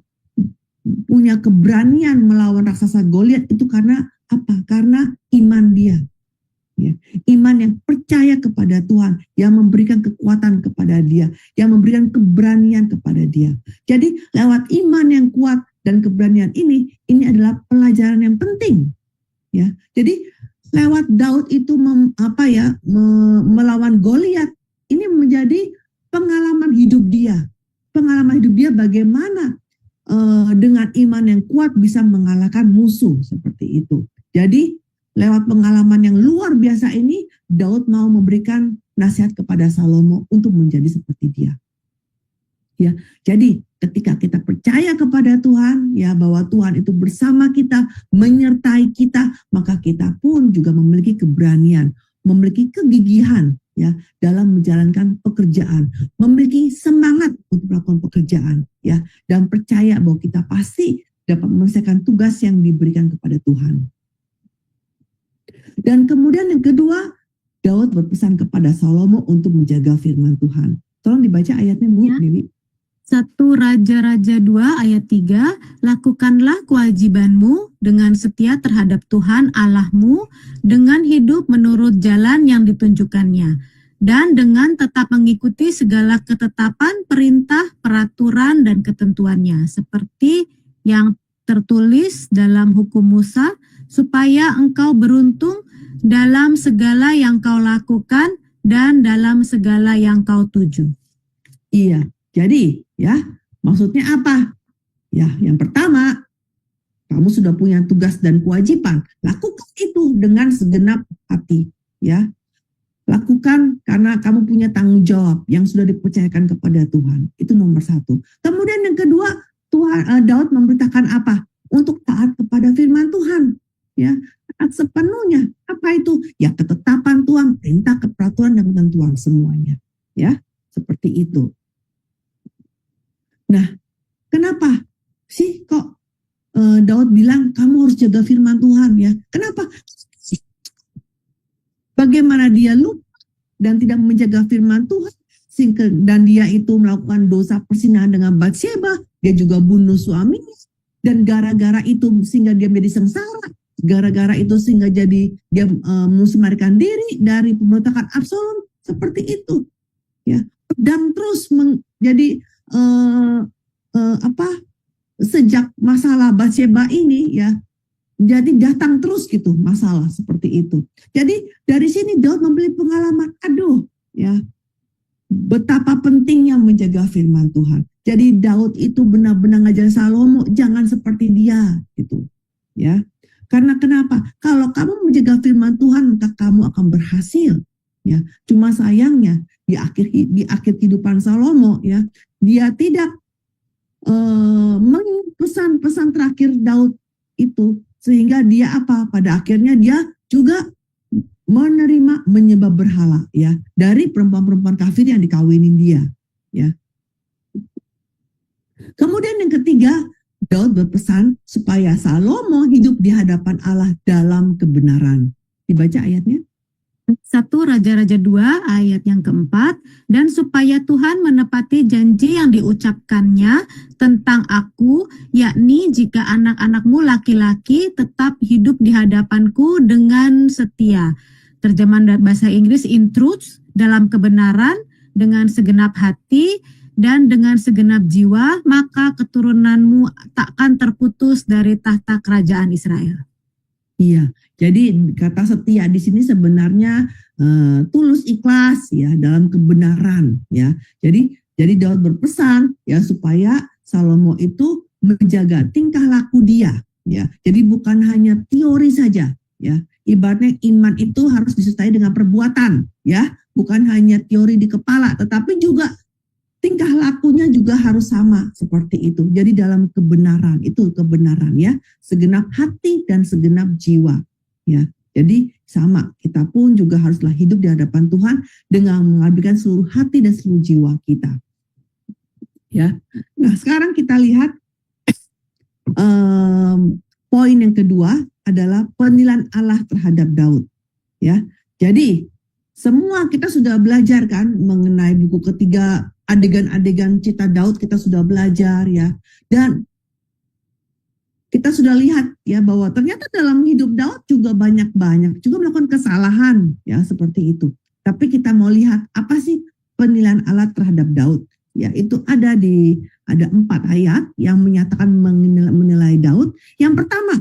punya keberanian melawan raksasa Goliat itu karena apa? Karena iman dia. Ya, iman yang percaya kepada Tuhan, yang memberikan kekuatan kepada dia, yang memberikan keberanian kepada dia. Jadi lewat iman yang kuat dan keberanian ini adalah pelajaran yang penting. Ya, jadi lewat Daud itu melawan Goliat, ini menjadi pengalaman hidup dia. Pengalaman hidup dia bagaimana dengan iman yang kuat bisa mengalahkan musuh seperti itu. Jadi lewat pengalaman yang luar biasa ini, Daud mau memberikan nasihat kepada Salomo untuk menjadi seperti dia. Ya, jadi ketika kita percaya kepada Tuhan, ya, bahwa Tuhan itu bersama kita, menyertai kita, maka kita pun juga memiliki keberanian, memiliki kegigihan, ya, dalam menjalankan pekerjaan, memiliki semangat untuk melakukan pekerjaan, ya, dan percaya bahwa kita pasti dapat menyelesaikan tugas yang diberikan kepada Tuhan. Dan kemudian yang kedua, Daud berpesan kepada Salomo untuk menjaga firman Tuhan. Tolong dibaca ayatnya, Bu, Ya. Dewi. 1 Raja-Raja 2 ayat 3, lakukanlah kewajibanmu dengan setia terhadap Tuhan Allahmu dengan hidup menurut jalan yang ditunjukkannya dan dengan tetap mengikuti segala ketetapan, perintah, peraturan, dan ketentuannya seperti yang tertulis dalam hukum Musa, supaya engkau beruntung dalam segala yang kau lakukan dan dalam segala yang kau tuju. Iya, jadi ya maksudnya apa? Ya, yang pertama, kamu sudah punya tugas dan kewajiban, lakukan itu dengan segenap hati, ya. Lakukan karena kamu punya tanggung jawab yang sudah dipercayakan kepada Tuhan. Itu nomor 1. Kemudian yang kedua, Daud memberitakan apa? untuk taat kepada firman Tuhan. Ya, taat sepenuhnya. Apa itu? Ya, ketetapan Tuhan, perintah, peraturan dan ketentuan semuanya. Ya, seperti itu. Nah, kenapa sih kok Daud bilang kamu harus jaga firman Tuhan ya? Kenapa? Bagaimana dia lupa dan tidak menjaga firman Tuhan, dan dia itu melakukan dosa persinahan dengan Batsyeba, dia juga bunuh suaminya, dan gara-gara itu sehingga dia menjadi sengsara, gara-gara itu sehingga jadi dia melarikan diri dari pemberontakan Absalom, seperti itu ya. Dan terus menjadi sejak masalah Batsyeba ini ya, jadi datang terus gitu masalah seperti itu. Jadi dari sini Daud membeli pengalaman, aduh ya, betapa pentingnya menjaga firman Tuhan. Jadi Daud itu benar-benar ngajar Salomo, jangan seperti dia gitu ya. Karena kenapa? Kalau kamu menjaga firman Tuhan, maka kamu akan berhasil ya. Cuma sayangnya di akhir kehidupan Salomo ya, dia tidak pesan-pesan terakhir Daud itu, sehingga dia pada akhirnya dia juga menyembah berhala ya dari perempuan-perempuan kafir yang dikawinin dia ya. Kemudian yang ketiga, Daud berpesan supaya Salomo hidup di hadapan Allah dalam kebenaran. Dibaca ayatnya. 1 Raja-Raja 2 ayat yang keempat, dan supaya Tuhan menepati janji yang diucapkannya tentang aku, yakni jika anak-anakmu laki-laki tetap hidup di hadapanku dengan setia. Terjemahan bahasa Inggris, in truth, dalam kebenaran, dengan segenap hati, dan dengan segenap jiwa, maka keturunanmu takkan terputus dari tahta kerajaan Israel. Iya, jadi kata setia di sini sebenarnya tulus ikhlas ya dalam kebenaran ya. Jadi Daud berpesan ya supaya Salomo itu menjaga tingkah laku dia ya. Jadi bukan hanya teori saja ya. Ibaratnya iman itu harus disertai dengan perbuatan ya, bukan hanya teori di kepala, tetapi juga tingkah lakunya juga harus sama seperti itu. Jadi dalam kebenaran, itu kebenaran ya, segenap hati dan segenap jiwa ya. Jadi sama, kita pun juga haruslah hidup di hadapan Tuhan dengan mengabdikan seluruh hati dan seluruh jiwa kita. Ya. Nah, sekarang kita lihat poin yang kedua adalah penilaian Allah terhadap Daud ya. Jadi semua kita sudah belajar kan mengenai buku ketiga, adegan-adegan cerita Daud kita sudah belajar ya, dan kita sudah lihat ya bahwa ternyata dalam hidup Daud juga banyak juga melakukan kesalahan ya seperti itu. Tapi kita mau lihat apa sih penilaian Allah terhadap Daud ya, itu ada 4 ayat yang menyatakan menilai Daud. Yang pertama,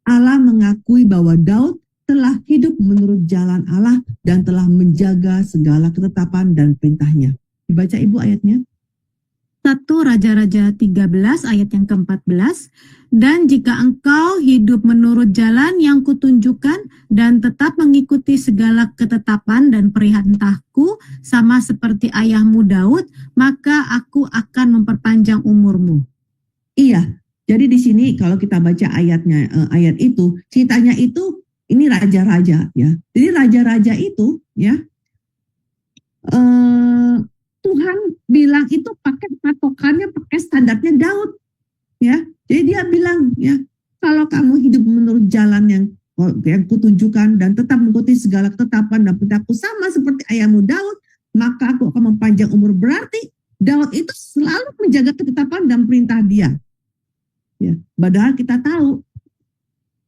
Allah mengakui bahwa Daud telah hidup menurut jalan Allah dan telah menjaga segala ketetapan dan perintahnya. Dibaca Ibu ayatnya. 1 Raja-Raja 13 ayat yang ke-14, dan jika engkau hidup menurut jalan yang kutunjukkan dan tetap mengikuti segala ketetapan dan perintahku sama seperti ayahmu Daud, maka aku akan memperpanjang umurmu. Iya, jadi di sini kalau kita baca ayatnya, ayat itu ceritanya itu ini raja-raja ya. Jadi raja-raja itu ya, Tuhan bilang itu pakai patokannya, pakai standarnya Daud ya. Jadi dia bilang ya, kalau kamu hidup menurut jalan yang kutunjukkan dan tetap mengikuti segala ketetapan dan perintahku sama seperti ayahmu Daud, maka aku akan mempanjang umur. Berarti Daud itu selalu menjaga ketetapan dan perintah dia ya. Padahal kita tahu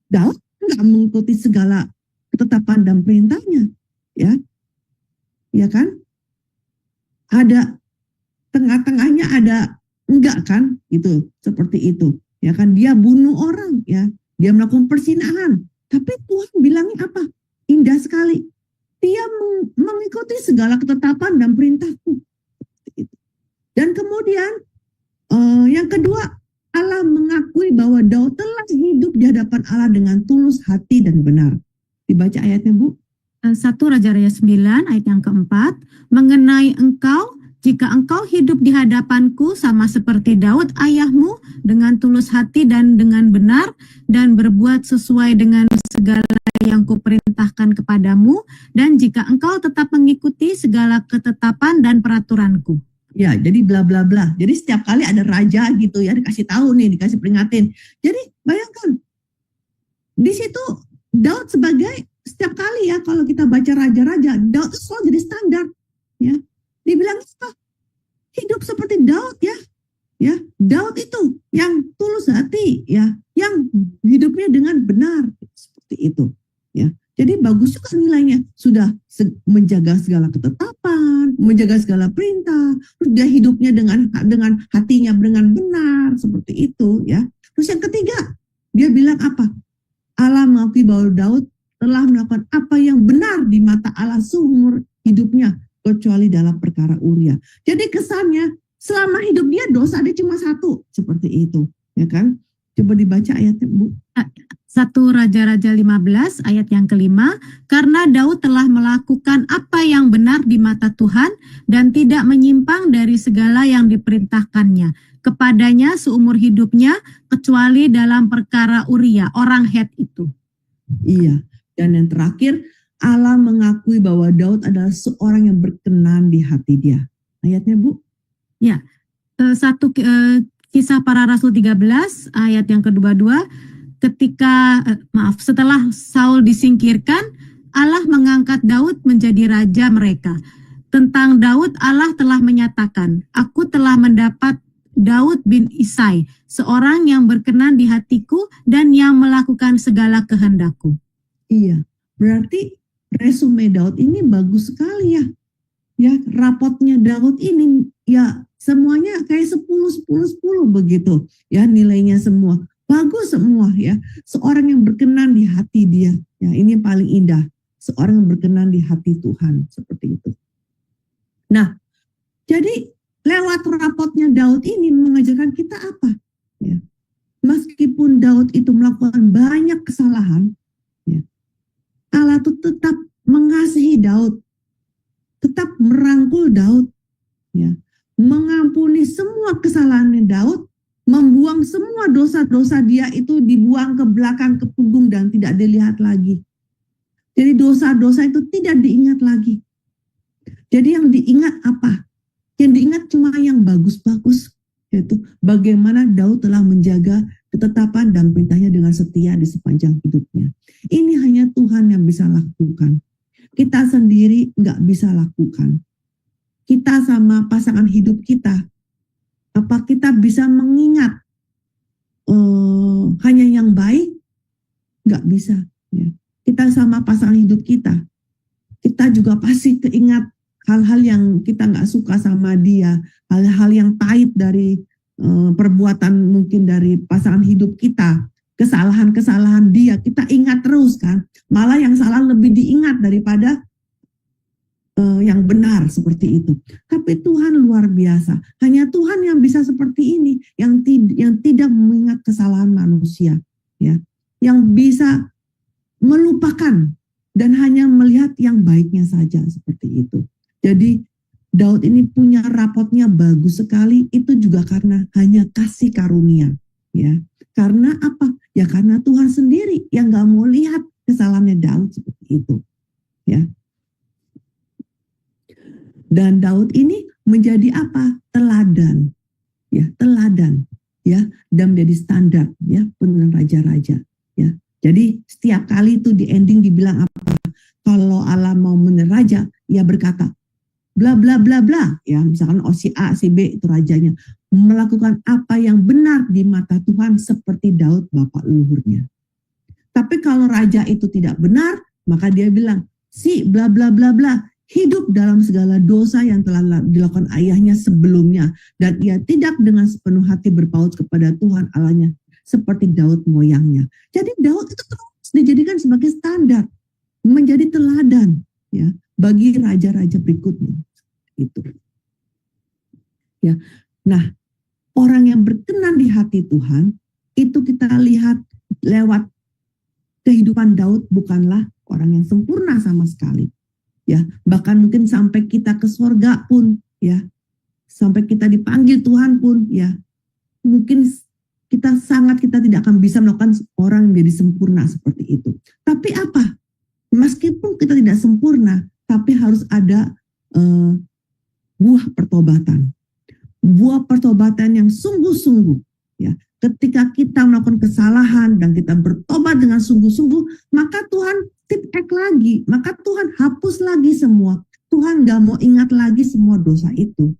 Daud nggak mengikuti segala ketetapan dan perintahnya ya, ya kan? Ada tengah-tengahnya, ada enggak kan, itu seperti itu ya kan. Dia bunuh orang ya, dia melakukan persinahan, tapi Tuhan bilangnya apa? Indah sekali, dia mengikuti segala ketetapan dan perintahku. Dan kemudian yang kedua, Allah mengakui bahwa Daud telah hidup di hadapan Allah dengan tulus hati dan benar. Dibaca ayatnya Bu. 1 Raja-Raja 9 ayat yang keempat, mengenai engkau jika engkau hidup di hadapanku sama seperti Daud ayahmu dengan tulus hati dan dengan benar dan berbuat sesuai dengan segala yang kuperintahkan kepadamu, dan jika engkau tetap mengikuti segala ketetapan dan peraturanku. Ya, jadi bla bla bla. Jadi setiap kali ada raja gitu ya, dikasih tahu nih, dikasih peringatin. Jadi bayangkan, di situ Daud sebagai setiap kali ya kalau kita baca raja-raja, Daud itu selalu jadi standar. Ya, dibilang apa? Hidup seperti Daud ya. Ya, Daud itu yang tulus hati ya, yang hidupnya dengan benar seperti itu. Ya, jadi bagus juga nilainya. Sudah menjaga segala ketetapan, menjaga segala perintah, terus dia hidupnya dengan hatinya dengan benar seperti itu ya. Terus yang ketiga, dia bilang apa? Allah mengakui bahwa Daud telah melakukan apa yang benar di mata Allah seumur hidupnya, kecuali dalam perkara Uria. Jadi kesannya selama hidup dia dosa dia cuma satu, seperti itu, ya kan? Coba dibaca ayatnya, Bu. 1 Raja-Raja 15 ayat yang kelima, karena Daud telah melakukan apa yang benar di mata Tuhan dan tidak menyimpang dari segala yang diperintahkannya kepadanya seumur hidupnya, kecuali dalam perkara Uria, orang Het itu. Iya, dan yang terakhir, Allah mengakui bahwa Daud adalah seorang yang berkenan di hati dia. Ayatnya, Bu. Ya, Kisah Para Rasul 13 ayat yang kedua, setelah Saul disingkirkan, Allah mengangkat Daud menjadi raja mereka. Tentang Daud, Allah telah menyatakan, aku telah mendapat Daud bin Isai, seorang yang berkenan di hatiku dan yang melakukan segala kehendakku. Iya, berarti resume Daud ini bagus sekali ya. Ya, rapotnya Daud ini ya semuanya kayak 10 begitu. Ya, nilainya semua bagus semua ya. Seorang yang berkenan di hati dia. Ya, ini yang paling indah. Seorang yang berkenan di hati Tuhan, seperti itu. Nah, jadi lewat rapotnya Daud ini mengajarkan kita apa? Ya. Meskipun Daud itu melakukan banyak kesalahan, ya, Allah tuh tetap mengasihi Daud, tetap merangkul Daud, ya, mengampuni semua kesalahannya Daud, membuang semua dosa-dosa dia itu dibuang ke belakang, ke punggung dan tidak dilihat lagi. Jadi dosa-dosa itu tidak diingat lagi. Jadi yang diingat apa? Yang diingat cuma yang bagus-bagus, yaitu bagaimana Daud telah menjaga ketetapan dan perintahnya dengan setia di sepanjang hidupnya. Ini hanya Tuhan yang bisa lakukan. Kita sendiri nggak bisa lakukan. Kita sama pasangan hidup kita, apa kita bisa mengingat hanya yang baik? Nggak bisa. Ya. Kita sama pasangan hidup kita juga pasti keingat hal-hal yang kita nggak suka sama dia, hal-hal yang pahit dari perbuatan mungkin dari pasangan hidup kita, kesalahan-kesalahan dia, kita ingat terus kan, malah yang salah lebih diingat daripada yang benar seperti itu. Tapi Tuhan luar biasa, hanya Tuhan yang bisa seperti ini, yang tidak mengingat kesalahan manusia, ya, yang bisa melupakan dan hanya melihat yang baiknya saja seperti itu. Jadi Daud ini punya rapotnya bagus sekali, itu juga karena hanya kasih karunia, ya. Karena apa? Ya karena Tuhan sendiri yang nggak mau lihat kesalahannya Daud seperti itu, ya. Dan Daud ini menjadi apa? Teladan, ya, teladan, ya, dan menjadi standar, ya, penurunan raja-raja, ya. Jadi setiap kali itu di ending dibilang apa? Kalau Allah mau meneraja, ia berkata, bla bla bla bla, ya, misalkan si A, si B itu rajanya melakukan apa yang benar di mata Tuhan seperti Daud bapak leluhurnya. Tapi kalau raja itu tidak benar, maka dia bilang si bla bla bla bla hidup dalam segala dosa yang telah dilakukan ayahnya sebelumnya, dan ia tidak dengan sepenuh hati berpaut kepada Tuhan Allahnya seperti Daud moyangnya. Jadi Daud itu terus dijadikan sebagai standar, menjadi teladan, ya, bagi raja-raja berikutnya. Itu. Ya. Nah, orang yang berkenan di hati Tuhan itu kita lihat lewat kehidupan Daud bukanlah orang yang sempurna sama sekali. Ya, bahkan mungkin sampai kita ke surga pun, ya, sampai kita dipanggil Tuhan pun ya mungkin kita tidak akan bisa melakukan orang menjadi sempurna seperti itu. Tapi apa? Meskipun kita tidak sempurna, tapi harus ada buah pertobatan. Buah pertobatan yang sungguh-sungguh ya. Ketika kita melakukan kesalahan dan kita bertobat dengan sungguh-sungguh, maka Tuhan tip-ek lagi, maka Tuhan hapus lagi semua. Tuhan gak mau ingat lagi semua dosa itu.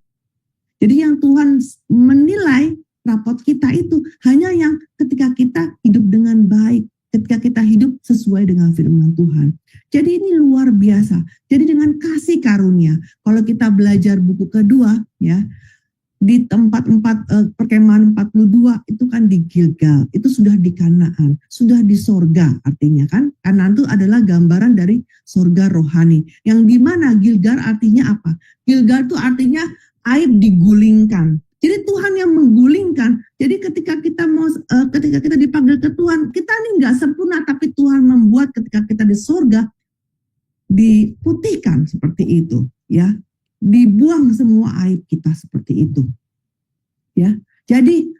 Jadi yang Tuhan menilai rapot kita itu hanya yang ketika kita hidup dengan baik, ketika kita hidup sesuai dengan firman Tuhan. Jadi ini luar biasa. Jadi dengan kasih karunia, kalau kita belajar buku kedua ya, di tempat perkemahan 42 itu kan di Gilgal, itu sudah di Kanaan, sudah di sorga artinya kan. Kanaan itu adalah gambaran dari sorga rohani. Yang dimana Gilgal artinya apa? Gilgal itu artinya air digulingkan. Jadi Tuhan yang menggulingkan. Jadi ketika kita dipanggil ke Tuhan, kita ini nggak sempurna, tapi Tuhan membuat ketika kita di sorga diputihkan seperti itu, ya. Dibuang semua aib kita seperti itu, ya. Jadi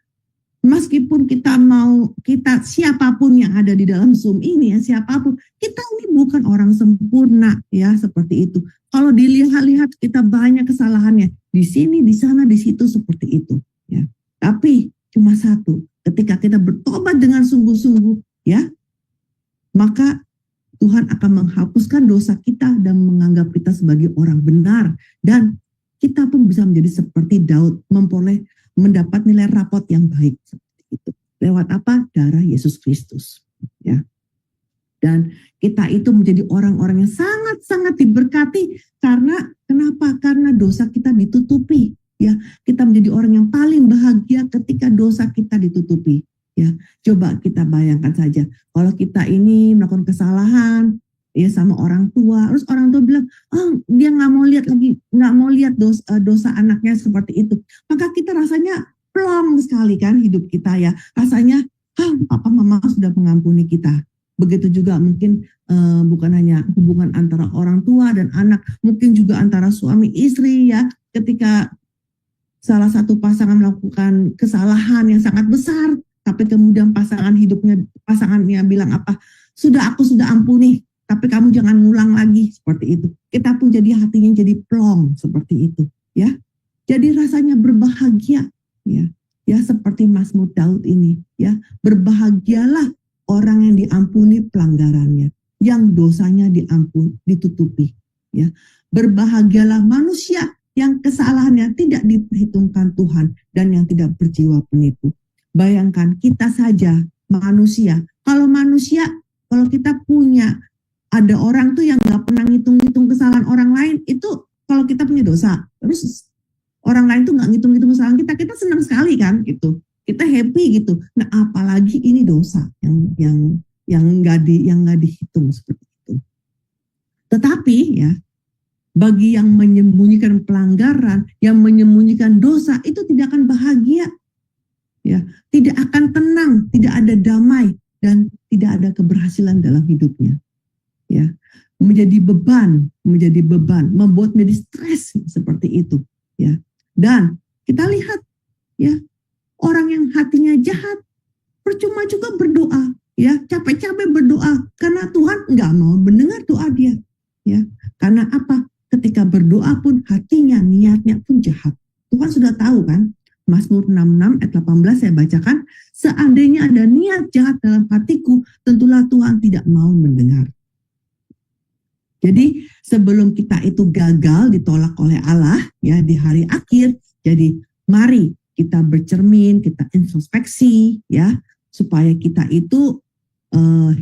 meskipun kita siapapun yang ada di dalam Zoom ini ya, siapapun, kita ini bukan orang sempurna ya, seperti itu. Kalau dilihat-lihat kita banyak kesalahannya di sini, di sana, di situ seperti itu, ya. Tapi cuma satu, ketika kita bertobat dengan sungguh-sungguh, ya, maka Tuhan akan menghapuskan dosa kita dan menganggap kita sebagai orang benar. Dan kita pun bisa menjadi seperti Daud, mendapat nilai rapot yang baik. Seperti itu. Lewat apa? Darah Yesus Kristus. Ya. Dan kita itu menjadi orang-orang yang sangat-sangat diberkati. Karena kenapa? Karena dosa kita ditutupi. Ya, kita menjadi orang yang paling bahagia ketika dosa kita ditutupi. Ya, coba kita bayangkan saja kalau kita ini melakukan kesalahan ya sama orang tua, terus orang tua bilang, dia nggak mau lihat dosa anaknya seperti itu, maka kita rasanya plong sekali kan hidup kita ya, rasanya papa mama sudah mengampuni kita. Begitu juga mungkin bukan hanya hubungan antara orang tua dan anak, mungkin juga antara suami istri ya, ketika salah satu pasangan melakukan kesalahan yang sangat besar, tapi kemudian pasangannya bilang apa? Aku sudah ampuni, tapi kamu jangan ngulang lagi, seperti itu. Kita pun jadi hatinya jadi plong seperti itu, ya. Jadi rasanya berbahagia, ya. Ya seperti Mazmur Daud ini, ya. Berbahagialah orang yang diampuni pelanggarannya, yang dosanya ditutupi, ya. Berbahagialah manusia yang kesalahannya tidak diperhitungkan Tuhan dan yang tidak berjiwa penipu. Bayangkan kita saja manusia. Kalau kita ada orang tuh yang nggak pernah ngitung-ngitung kesalahan orang lain, itu kalau kita punya dosa, terus orang lain tuh nggak ngitung-ngitung kesalahan kita senang sekali kan, gitu. Kita happy gitu. Nah, apalagi ini dosa yang nggak dihitung seperti itu. Tetapi ya, bagi yang menyembunyikan pelanggaran, yang menyembunyikan dosa, itu tidak akan bahagia. Ya, tidak akan tenang, tidak ada damai, dan tidak ada keberhasilan dalam hidupnya. Ya, menjadi beban, membuat menjadi stres seperti itu. Ya, dan kita lihat, ya, orang yang hatinya jahat, percuma juga berdoa, ya, capek-capek berdoa, karena Tuhan nggak mau mendengar doa dia. Ya, karena apa? Ketika berdoa pun hatinya, niatnya pun jahat. Tuhan sudah tahu kan? Mazmur 66 ayat 18 saya bacakan, seandainya ada niat jahat dalam hatiku, tentulah Tuhan tidak mau mendengar. Jadi sebelum kita itu gagal ditolak oleh Allah ya di hari akhir, jadi mari kita bercermin, kita introspeksi ya, supaya kita itu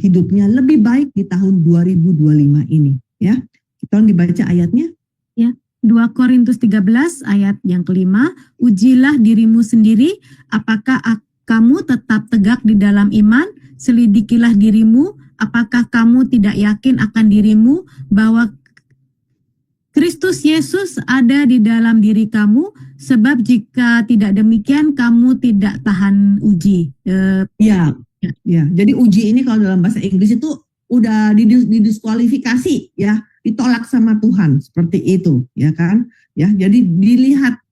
hidupnya lebih baik di tahun 2025 ini ya. Kita dibaca ayatnya. Ya. 2 Korintus 13 ayat yang kelima, ujilah dirimu sendiri, apakah kamu tetap tegak di dalam iman, selidikilah dirimu, apakah kamu tidak yakin akan dirimu bahwa Kristus Yesus ada di dalam diri kamu, sebab jika tidak demikian kamu tidak tahan uji. Ya. Jadi uji ini kalau dalam bahasa Inggris itu udah didiskualifikasi ya, ditolak sama Tuhan seperti itu ya kan ya. Jadi dilihat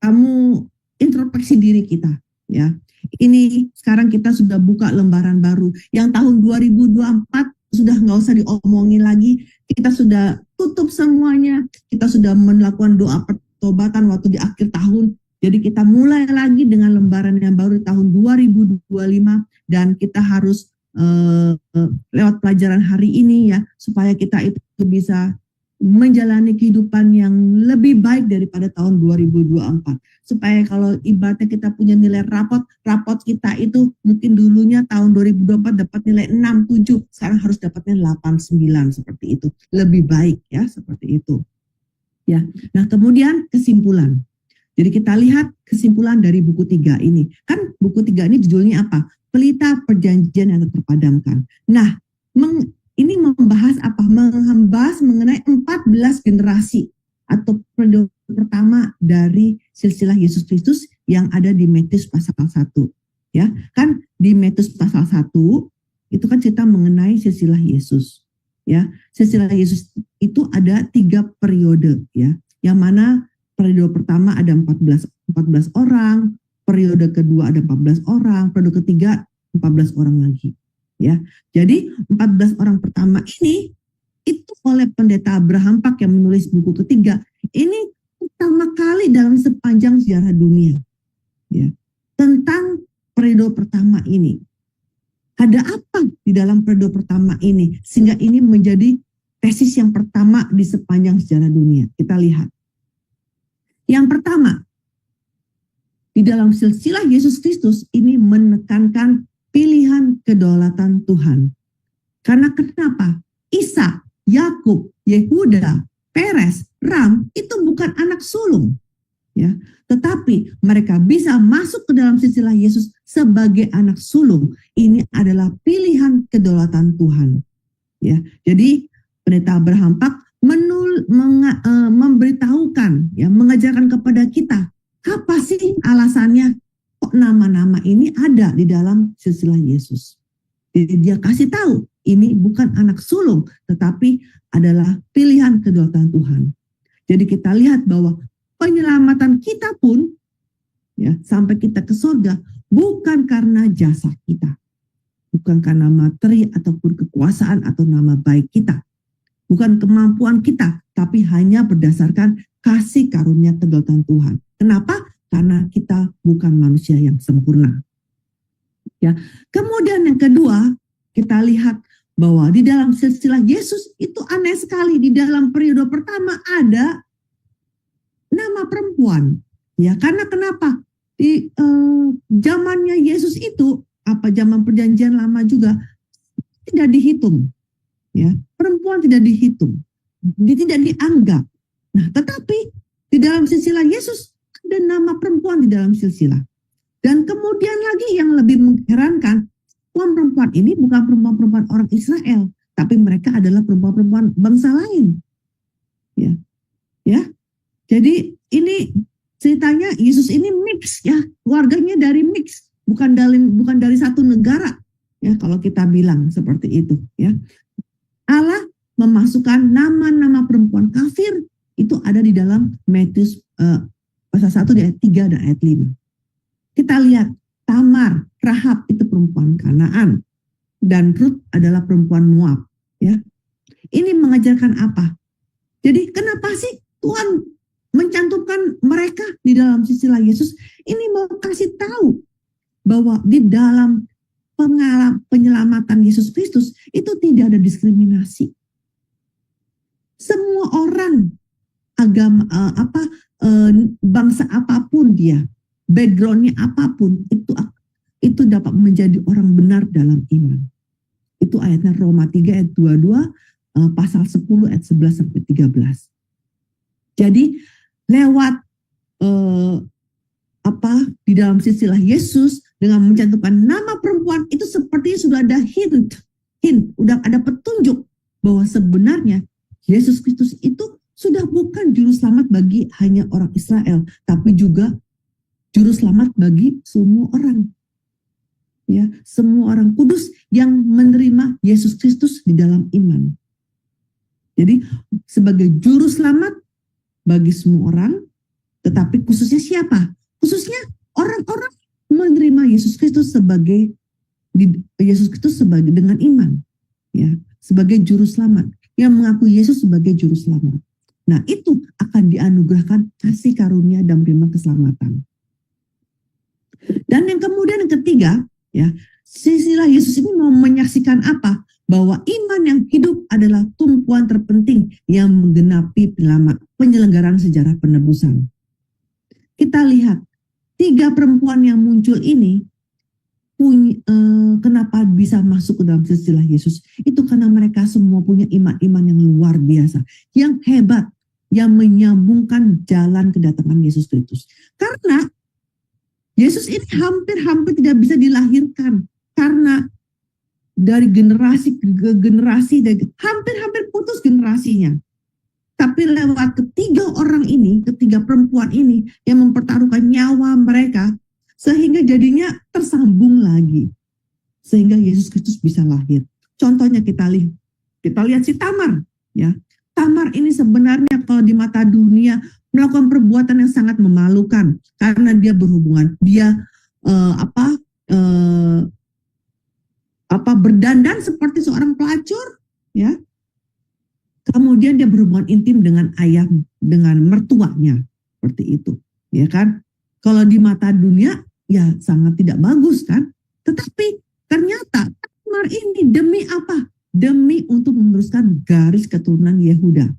kamu introspeksi diri kita, ya. Ini sekarang kita sudah buka lembaran baru. Yang tahun 2024 sudah nggak usah diomongin lagi. Kita sudah tutup semuanya. Kita sudah melakukan doa pertobatan waktu di akhir tahun. Jadi kita mulai lagi dengan lembaran yang baru di tahun 2025 dan kita harus lewat pelajaran hari ini ya, supaya kita itu bisa menjalani kehidupan yang lebih baik daripada tahun 2024. Supaya kalau ibaratnya kita punya nilai rapot kita itu mungkin dulunya tahun 2024 dapat nilai 6, 7, sekarang harus dapatnya 8, 9 seperti itu. Lebih baik ya, seperti itu. Ya. Nah, kemudian kesimpulan. Jadi kita lihat kesimpulan dari buku 3 ini. Kan buku 3 ini judulnya apa? Pelita Perjanjian yang terpadamkan. Nah, ini membahas apa? Membahas mengenai 14 generasi atau periode pertama dari silsilah Yesus Kristus yang ada di Matius pasal 1. Ya, kan di Matius pasal 1 itu kan cerita mengenai silsilah Yesus. Ya, silsilah Yesus itu ada 3 periode ya. Yang mana periode pertama ada 14 orang, periode kedua ada 14 orang, periode ketiga 14 orang lagi. Ya, jadi 14 orang pertama ini itu oleh pendeta Abraham Pak yang menulis buku ketiga. Ini pertama kali dalam sepanjang sejarah dunia. Ya, tentang periode pertama ini. Ada apa di dalam periode pertama ini sehingga ini menjadi tesis yang pertama di sepanjang sejarah dunia. Kita lihat. Yang pertama, di dalam silsilah Yesus Kristus ini menekankan pilihan kedaulatan Tuhan. Karena kenapa? Ishak, Yakub, Yehuda, Peres, Ram itu bukan anak sulung. Ya, tetapi mereka bisa masuk ke dalam silsilah Yesus sebagai anak sulung. Ini adalah pilihan kedaulatan Tuhan. Ya, jadi pendeta Abraham Pak memberitahukan, ya, mengajarkan kepada kita apa sih alasannya kok nama-nama ini ada di dalam silsilah Yesus. Jadi dia kasih tahu ini bukan anak sulung, tetapi adalah pilihan kedaulatan Tuhan. Jadi kita lihat bahwa penyelamatan kita pun, ya, sampai kita ke surga bukan karena jasa kita, bukan karena materi ataupun kekuasaan atau nama baik kita. Bukan kemampuan kita, tapi hanya berdasarkan kasih karunia kedaulatan Tuhan. Kenapa? Karena kita bukan manusia yang sempurna. Ya. Kemudian yang kedua, kita lihat bahwa di dalam silsilah Yesus itu aneh sekali. Di dalam periode pertama ada nama perempuan. Ya, karena kenapa? Di zamannya Yesus itu, zaman perjanjian lama juga tidak dihitung. Ya, perempuan tidak dihitung, tidak dianggap. Nah, tetapi di dalam silsilah Yesus ada nama perempuan di dalam silsilah. Dan kemudian lagi yang lebih mengherankan, perempuan ini bukan perempuan-perempuan orang Israel, tapi mereka adalah perempuan-perempuan bangsa lain. Ya, ya. Jadi ini ceritanya Yesus ini mix, ya, keluarganya dari mix, bukan dari satu negara. Ya, kalau kita bilang seperti itu, ya. Allah memasukkan nama-nama perempuan kafir itu ada di dalam Matius pasal 1 di ayat 3 dan ayat 5. Kita lihat Tamar, Rahab itu perempuan Kanaan dan Rut adalah perempuan Moab, ya. Ini mengajarkan apa? Jadi kenapa sih Tuhan mencantumkan mereka di dalam silsilah Yesus? Ini mau kasih tahu bahwa di dalam penyelamatan Yesus Kristus itu tidak ada diskriminasi. Semua orang, agama bangsa apapun dia, backgroundnya apapun, itu dapat menjadi orang benar dalam iman. Itu ayatnya Roma 3 ayat 22, pasal 10 ayat 11 sampai 13. Jadi lewat di dalam silsilah Yesus dengan mencantumkan nama perempuan itu sepertinya sudah ada hint, udah ada petunjuk bahwa sebenarnya Yesus Kristus itu sudah bukan juru selamat bagi hanya orang Israel, tapi juga juru selamat bagi semua orang. Ya, semua orang kudus yang menerima Yesus Kristus di dalam iman. Jadi sebagai juru selamat bagi semua orang, Tetapi khususnya siapa? Khususnya orang-orang menerima Yesus Kristus sebagai dengan iman, ya, sebagai juru selamat, yang mengakui Yesus sebagai juru selamat. Nah, itu akan dianugerahkan kasih karunia dan menerima keselamatan. Dan yang kemudian yang ketiga, ya, silsilah Yesus ini mau menyaksikan apa? Bahwa iman yang hidup adalah tumpuan terpenting yang menggenapi penyelenggaraan sejarah penebusan. Kita lihat 3 perempuan yang muncul ini kenapa bisa masuk ke dalam silsilah Yesus? Itu karena mereka semua punya iman-iman yang luar biasa, yang hebat, yang menyambungkan jalan kedatangan Yesus Kristus. Karena Yesus ini hampir-hampir tidak bisa dilahirkan karena dari generasi ke generasi, hampir-hampir putus generasinya. Tapi lewat ketiga orang ini, ketiga perempuan ini yang mempertaruhkan nyawa mereka, sehingga jadinya tersambung lagi. Sehingga Yesus Kristus bisa lahir. Contohnya kita lihat si Tamar. Ya. Tamar ini sebenarnya kalau di mata dunia melakukan perbuatan yang sangat memalukan. Karena dia berhubungan. Dia berdandan seperti seorang pelacur. Ya. Kemudian dia berhubungan intim dengan dengan mertuanya. Seperti itu. Ya kan? Kalau di mata dunia, ya sangat tidak bagus kan. Tetapi ternyata Tamar ini demi apa? Demi untuk meneruskan garis keturunan Yehuda.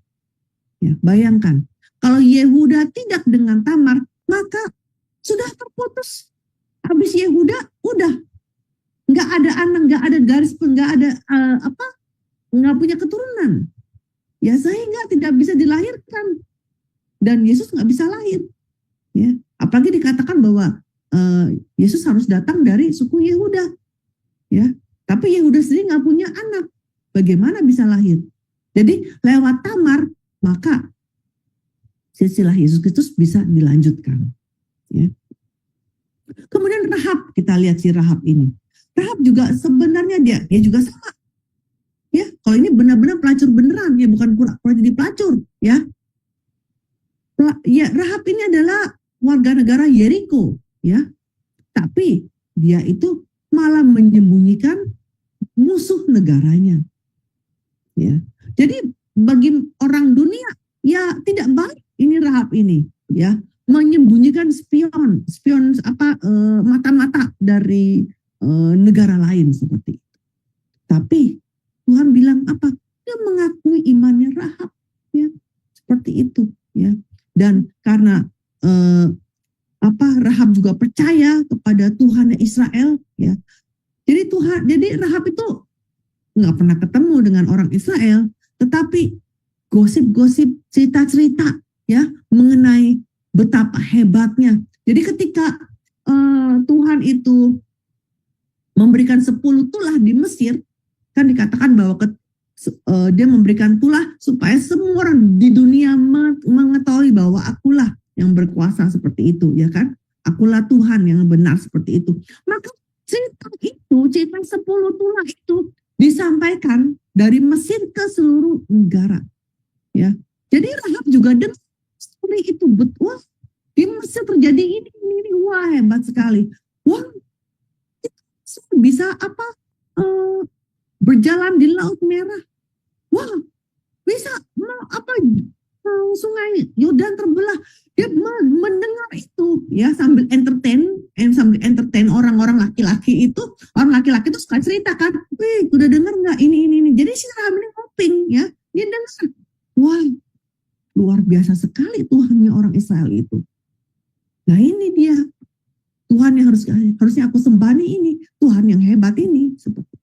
Ya, bayangkan. Kalau Yehuda tidak dengan Tamar, maka sudah terputus. Habis Yehuda, udah. Nggak ada anak, nggak ada garis, nggak ada nggak punya keturunan. Ya sehingga tidak bisa dilahirkan. Dan Yesus nggak bisa lahir. Ya. Apalagi dikatakan bahwa Yesus harus datang dari suku Yehuda, ya. Tapi Yehuda sendiri nggak punya anak, bagaimana bisa lahir? Jadi lewat Tamar maka silsilah Yesus Kristus bisa dilanjutkan. Ya. Kemudian Rahab, kita lihat si Rahab ini. Rahab juga sebenarnya dia juga sama. Ya, kalau ini benar-benar pelacur beneran, ya bukan pura-pura jadi pelacur, ya. Ya, Rahab ini adalah warga negara Yeriko, ya. Tapi dia itu malah menyembunyikan musuh negaranya. Ya. Jadi bagi orang dunia ya tidak baik ini Rahab ini, ya, menyembunyikan spion mata-mata dari negara lain seperti itu. Tapi Tuhan bilang apa? Dia mengakui imannya Rahab, ya. Seperti itu, ya. Dan karena Rahab juga percaya kepada Tuhan Israel, ya. Jadi Rahab itu nggak pernah ketemu dengan orang Israel, tetapi gosip-gosip, cerita-cerita, ya, mengenai betapa hebatnya. Jadi ketika Tuhan itu memberikan 10 tulah di Mesir, kan dikatakan bahwa dia memberikan tulah supaya semua orang di dunia mengetahui bahwa akulah yang berkuasa seperti itu, ya kan? Akulah Tuhan yang benar seperti itu. Maka cerita 10 tulah itu disampaikan dari Mesir ke seluruh negara, ya. Jadi Rahab juga dengar story itu, betul. Di Mesir terjadi ini, wah hebat sekali. Wah, bisa berjalan di Laut Merah. Wah, bisa sungai Yordan terbelah. Dia mendengar itu, ya, sambil entertain orang-orang laki-laki itu. Orang laki-laki itu suka cerita kan, udah dengar nggak ini. Jadi si Rahab ini ngoping, ya, dia dengar. Wah, luar biasa sekali Tuhannya orang Israel itu. Nah ini dia Tuhan yang harusnya aku sembani ini, Tuhan yang hebat ini. Seperti.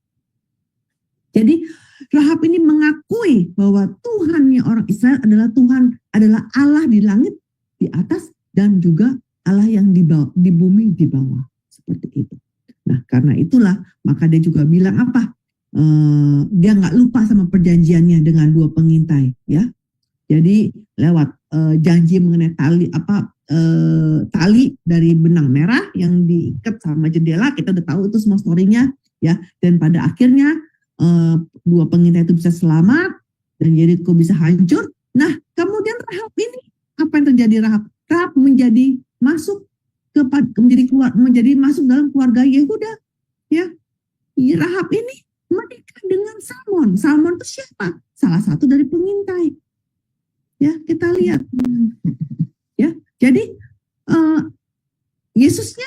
Jadi Rahab ini mengakui bahwa Tuhannya orang Israel adalah Allah di langit di atas dan juga Allah yang di bumi di bawah, seperti itu. Nah karena itulah maka dia juga bilang apa? Dia nggak lupa sama perjanjiannya dengan 2 pengintai, ya. Jadi lewat janji mengenai tali dari benang merah yang diikat sama jendela, kita udah tahu itu semua story-nya, ya. Dan pada akhirnya 2 pengintai itu bisa selamat dan Yeriko bisa hancur. Nah kemudian Rahab ini apa yang terjadi? Rahab menjadi masuk menjadi masuk dalam keluarga Yehuda, ya. Rahab ini menikah dengan Salmon. Salmon itu siapa? Salah satu dari pengintai. Ya, kita lihat. Ya, jadi Yesus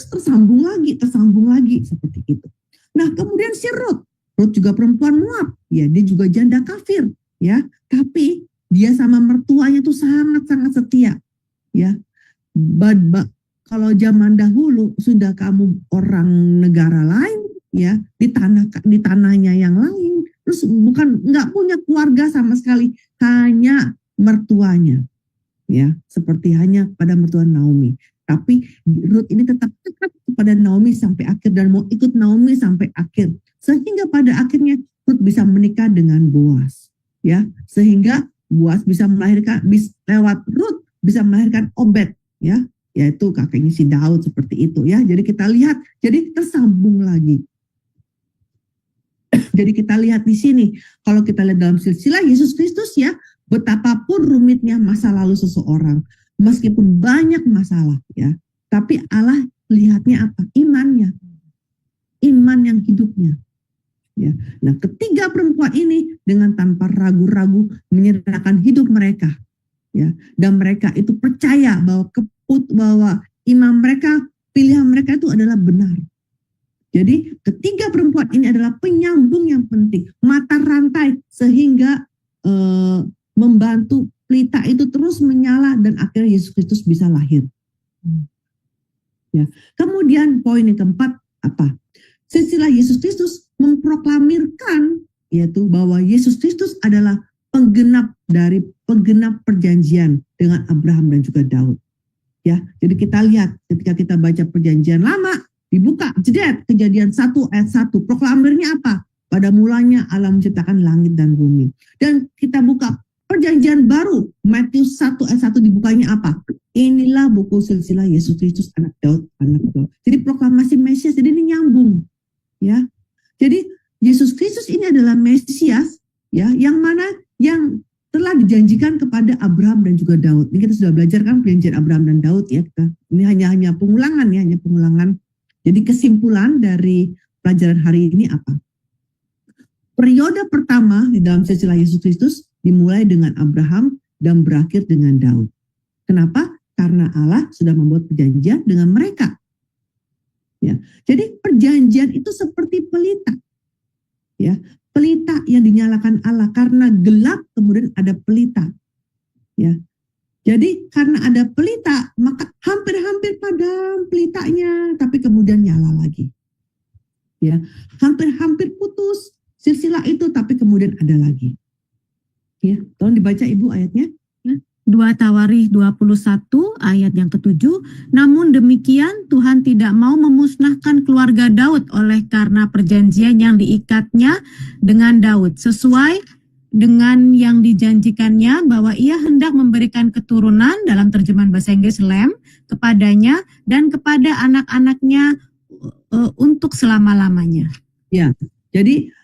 tersambung lagi seperti itu. Nah, kemudian si Ruth juga perempuan Moab, ya, dia juga janda kafir, ya, tapi dia sama mertuanya tuh sangat-sangat setia, ya. Kalau zaman dahulu sudah kamu orang negara lain, ya, di tanahnya yang lain, terus nggak punya keluarga sama sekali, hanya mertuanya, ya, seperti hanya pada mertua Naomi. Tapi Ruth ini tetap dekat kepada Naomi sampai akhir dan mau ikut Naomi sampai akhir, sehingga pada akhirnya Ruth bisa menikah dengan Boaz, ya, sehingga Boaz bisa melahirkan, lewat Ruth bisa melahirkan Obed, ya, yaitu kakeknya si Daud, seperti itu, ya. Jadi kita lihat, jadi tersambung lagi. Jadi kita lihat di sini, kalau kita lihat dalam silsilah Yesus Kristus, ya, betapapun rumitnya masa lalu seseorang, meskipun banyak masalah, ya, tapi Allah lihatnya apa? Imannya, iman yang hidupnya, ya. Nah, ketiga perempuan ini dengan tanpa ragu-ragu menyerahkan hidup mereka, ya, dan mereka itu percaya bahwa iman mereka, pilihan mereka itu adalah benar. Jadi ketiga perempuan ini adalah penyambung yang penting, mata rantai, sehingga membantu pelita itu terus menyala dan akhirnya Yesus Kristus bisa lahir. Ya. Kemudian poin yang keempat apa? Silsilah Yesus Kristus memproklamirkan, yaitu bahwa Yesus Kristus adalah penggenap perjanjian dengan Abraham dan juga Daud. Ya, jadi kita lihat ketika kita baca perjanjian lama, dibuka jeda Kejadian 1 ayat 1, proklamirnya apa? Pada mulanya Allah menciptakan langit dan bumi. Dan kita buka Perjanjian baru, Matius 1 ayat 1 dibukanya apa? Inilah buku silsilah Yesus Kristus anak Daud, anak Daud. Jadi proklamasi Mesias, jadi ini nyambung, ya. Jadi Yesus Kristus ini adalah Mesias, ya, yang mana yang telah dijanjikan kepada Abraham dan juga Daud. Ini kita sudah belajar kan perjanjian Abraham dan Daud, ya. Ini hanya pengulangan, ya, hanya pengulangan. Jadi kesimpulan dari pelajaran hari ini apa? Periode pertama di dalam silsilah Yesus Kristus dimulai dengan Abraham dan berakhir dengan Daud. Kenapa? Karena Allah sudah membuat perjanjian dengan mereka. Ya, jadi perjanjian itu seperti pelita. Ya, pelita yang dinyalakan Allah, karena gelap kemudian ada pelita. Ya. Jadi karena ada pelita, maka hampir-hampir padam pelitanya, tapi kemudian nyala lagi. Ya, hampir-hampir putus silsilah itu, tapi kemudian ada lagi. Ya, tolong dibaca Ibu ayatnya. 2 Tawarikh 21 ayat yang ke-7. Namun demikian Tuhan tidak mau memusnahkan keluarga Daud oleh karena perjanjian yang diikatnya dengan Daud, sesuai dengan yang dijanjikannya bahwa ia hendak memberikan keturunan, dalam terjemahan bahasa Inggris Lamb, kepadanya dan kepada anak-anaknya untuk selama-lamanya. Ya, jadi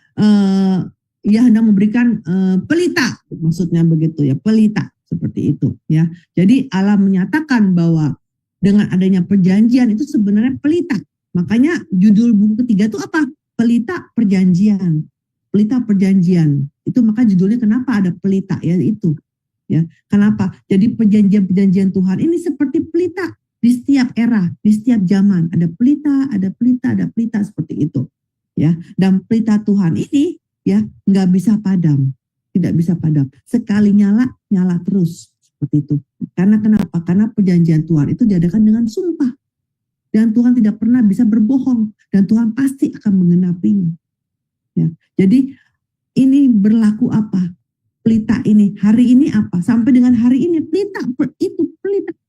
ia hendak memberikan pelita, maksudnya begitu, ya, pelita seperti itu, ya. Jadi Allah menyatakan bahwa dengan adanya perjanjian itu sebenarnya pelita. Makanya judul buku ketiga itu apa? Pelita perjanjian. Pelita perjanjian. Itu maka judulnya kenapa ada pelita, ya, itu. Ya, kenapa? Jadi perjanjian-perjanjian Tuhan ini seperti pelita di setiap era, di setiap zaman. Ada pelita seperti itu. Ya, dan pelita Tuhan ini, ya, nggak bisa padam, tidak bisa padam. Sekali nyala terus seperti itu. Karena kenapa? Karena perjanjian Tuhan itu diadakan dengan sumpah, dan Tuhan tidak pernah bisa berbohong, dan Tuhan pasti akan menggenapinya. Ya, jadi ini berlaku apa? Pelita ini hari ini apa? Sampai dengan hari ini pelita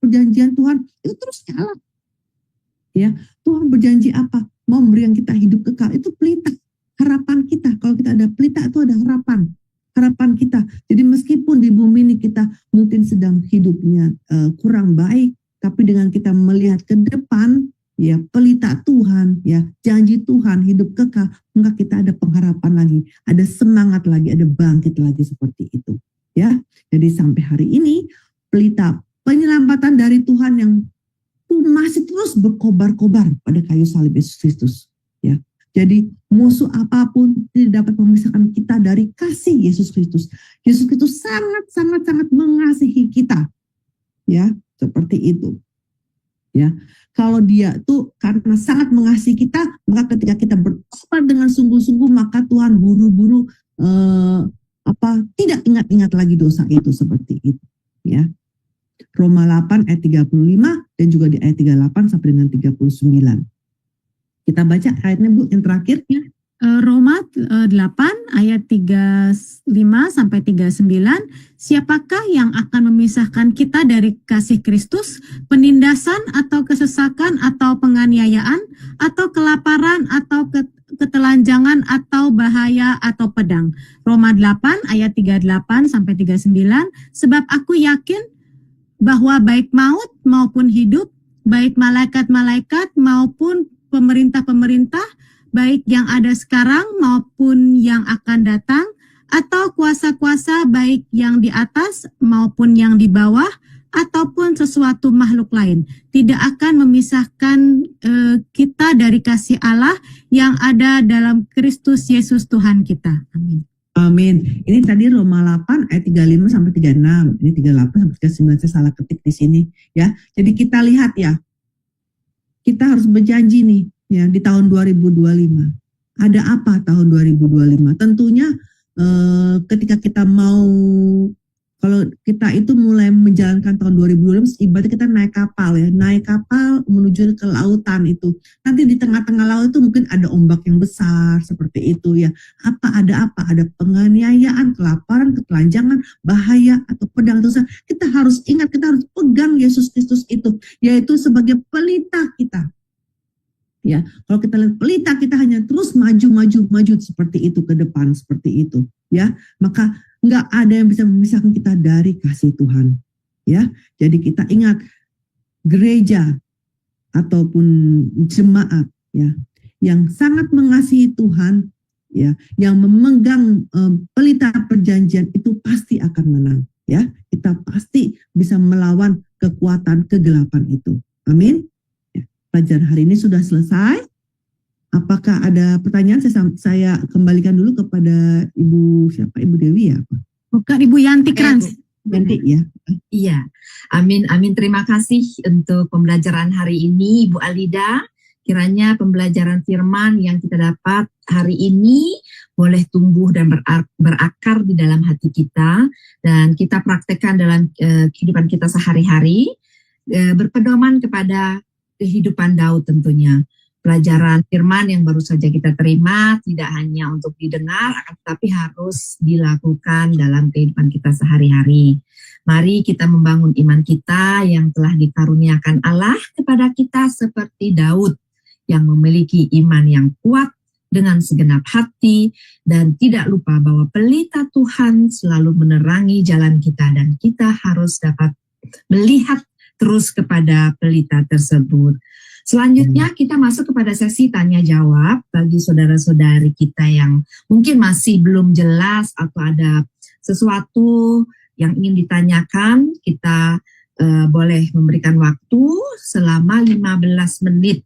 perjanjian Tuhan itu terus nyala. Ya, Tuhan berjanji apa? Mau memberi yang kita hidup kekal, itu pelita. Harapan kita, kalau kita ada pelita itu ada harapan kita. Jadi meskipun di bumi ini kita mungkin sedang hidupnya kurang baik, tapi dengan kita melihat ke depan, ya, pelita Tuhan, ya, janji Tuhan hidup kekal, maka kita ada pengharapan lagi, ada semangat lagi, ada bangkit lagi seperti itu, ya. Jadi sampai hari ini pelita penyelamat keselamatan dari Tuhan yang masih terus berkobar-kobar pada kayu salib Yesus Kristus. Ya, jadi musuh apapun tidak dapat memisahkan kita dari kasih Yesus Kristus. Yesus Kristus sangat mengasihi kita. Ya, seperti itu. Ya, kalau dia tuh karena sangat mengasihi kita, maka ketika kita bertobat dengan sungguh-sungguh, maka Tuhan buru-buru tidak ingat-ingat lagi dosa itu, seperti itu. Ya. Roma 8 ayat 35 dan juga di ayat 38 sampai dengan 39. Kita baca ayatnya Bu yang terakhir. Roma 8 ayat 35 sampai 39. Siapakah yang akan memisahkan kita dari kasih Kristus? Penindasan atau kesesakan atau penganiayaan atau kelaparan atau ketelanjangan atau bahaya atau pedang. Roma 8 ayat 38 sampai 39. Sebab aku yakin bahwa baik maut maupun hidup, baik malaikat-malaikat maupun pemerintah-pemerintah, baik yang ada sekarang maupun yang akan datang, atau kuasa-kuasa baik yang di atas maupun yang di bawah, ataupun sesuatu makhluk lain, tidak akan memisahkan kita dari kasih Allah yang ada dalam Kristus Yesus Tuhan kita. Amin. Amin. Ini tadi Roma 8 ayat 35 sampai 36. Ini 38 sampai 39, saya salah ketik di sini ya. Jadi kita lihat ya. Kita harus berjanji nih ya di tahun 2025. Ada apa tahun 2025? Tentunya ketika kita mau, kalau kita itu mulai menjalankan tahun 2025, ibaratnya kita naik kapal ya, naik kapal menuju ke lautan itu. Nanti di tengah-tengah laut itu mungkin ada ombak yang besar seperti itu ya. Ada apa? Ada penganiayaan, kelaparan, ketelanjangan, bahaya atau pedang. Terus kita harus ingat, kita harus pegang Yesus Kristus itu, yaitu sebagai pelita kita. Ya, kalau kita lihat pelita, kita hanya terus maju seperti itu ke depan, seperti itu ya. Maka nggak ada yang bisa memisahkan kita dari kasih Tuhan. Ya, jadi kita ingat gereja ataupun jemaat ya yang sangat mengasihi Tuhan ya, yang memegang pelita perjanjian itu pasti akan menang ya. Kita pasti bisa melawan kekuatan kegelapan itu. Amin. Ya, pelajaran hari ini sudah selesai. Apakah ada pertanyaan? Saya kembalikan dulu kepada Ibu siapa? Ibu Dewi ya? Bukan Ibu Yanti Krans. Yanti ya. Iya, amin. Terima kasih untuk pembelajaran hari ini, Ibu Alida. Kiranya pembelajaran firman yang kita dapat hari ini boleh tumbuh dan berakar di dalam hati kita, dan kita praktekkan dalam kehidupan kita sehari-hari, berpedoman kepada kehidupan Daud tentunya. Pelajaran firman yang baru saja kita terima tidak hanya untuk didengar, akan tetapi harus dilakukan dalam kehidupan kita sehari-hari. Mari kita membangun iman kita yang telah dikaruniakan Allah kepada kita seperti Daud yang memiliki iman yang kuat dengan segenap hati dan tidak lupa bahwa pelita Tuhan selalu menerangi jalan kita dan kita harus dapat melihat terus kepada pelita tersebut. Selanjutnya kita masuk kepada sesi tanya jawab bagi saudara-saudari kita yang mungkin masih belum jelas atau ada sesuatu yang ingin ditanyakan. Kita boleh memberikan waktu selama 15 menit.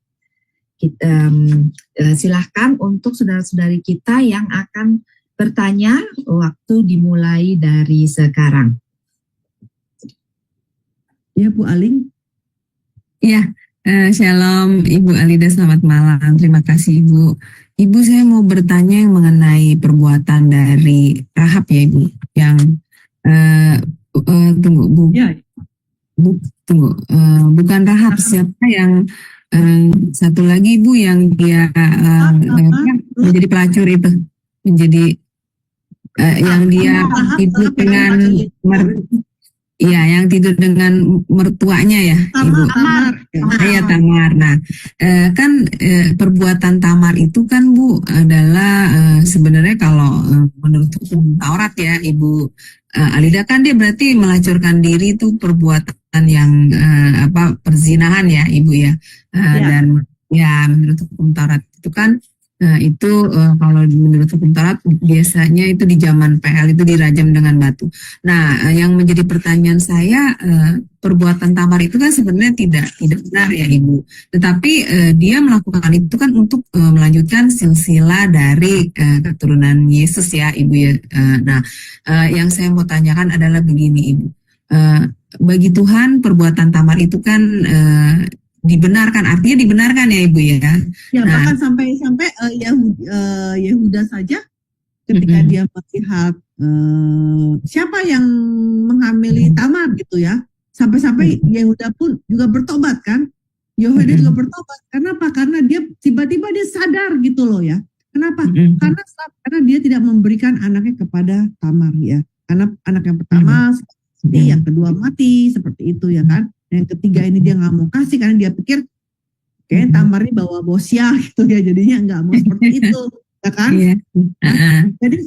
Silahkan untuk saudara-saudari kita yang akan bertanya, waktu dimulai dari sekarang. Ya Bu Aling. Ya. Shalom Ibu Alida, selamat malam. Terima kasih Ibu. Ibu, saya mau bertanya yang mengenai perbuatan dari Rahab ya Ibu. Yang tunggu Bu. Ya. Bukan Rahab, siapa yang satu lagi Ibu yang dia menjadi pelacur itu, menjadi yang dia tidur dengan iya, yang tidur dengan mertuanya ya, Ibu. Tamar. Iya, Tamar. Nah, kan perbuatan Tamar itu kan Bu adalah sebenarnya kalau menurut hukum Taurat ya, Ibu Alida, kan dia berarti melacurkan diri itu perbuatan yang perzinahan ya, Ibu ya. Dan ya menurut hukum Taurat itu kan Itu kalau menurut hukum Taurat biasanya itu di zaman PL itu dirajam dengan batu. Nah, yang menjadi pertanyaan saya, perbuatan tamar itu kan sebenarnya tidak benar ya Ibu. Tetapi dia melakukan itu kan untuk melanjutkan silsilah dari keturunan Yesus ya Ibu ya. Nah, yang saya mau tanyakan adalah begini Ibu. Bagi Tuhan perbuatan tamar itu kan dibenarkan, artinya dibenarkan ya Ibu ya. Ya, Nah, bahkan sampai Yehuda saja ketika dia melihat siapa yang menghamili Tamar gitu ya, sampai-sampai Yehuda pun juga bertobat kan. Yehuda juga bertobat. Kenapa? Karena dia tiba-tiba dia sadar gitu loh ya. Kenapa? Karena dia tidak memberikan anaknya kepada Tamar ya. Karena anak yang pertama mati, yang kedua mati, seperti itu ya kan. Yang ketiga ini dia nggak mau kasih karena dia pikir kayaknya Tamar ini bawa bosya gitu ya, jadinya nggak mau seperti itu, ya kan? Nah, jadi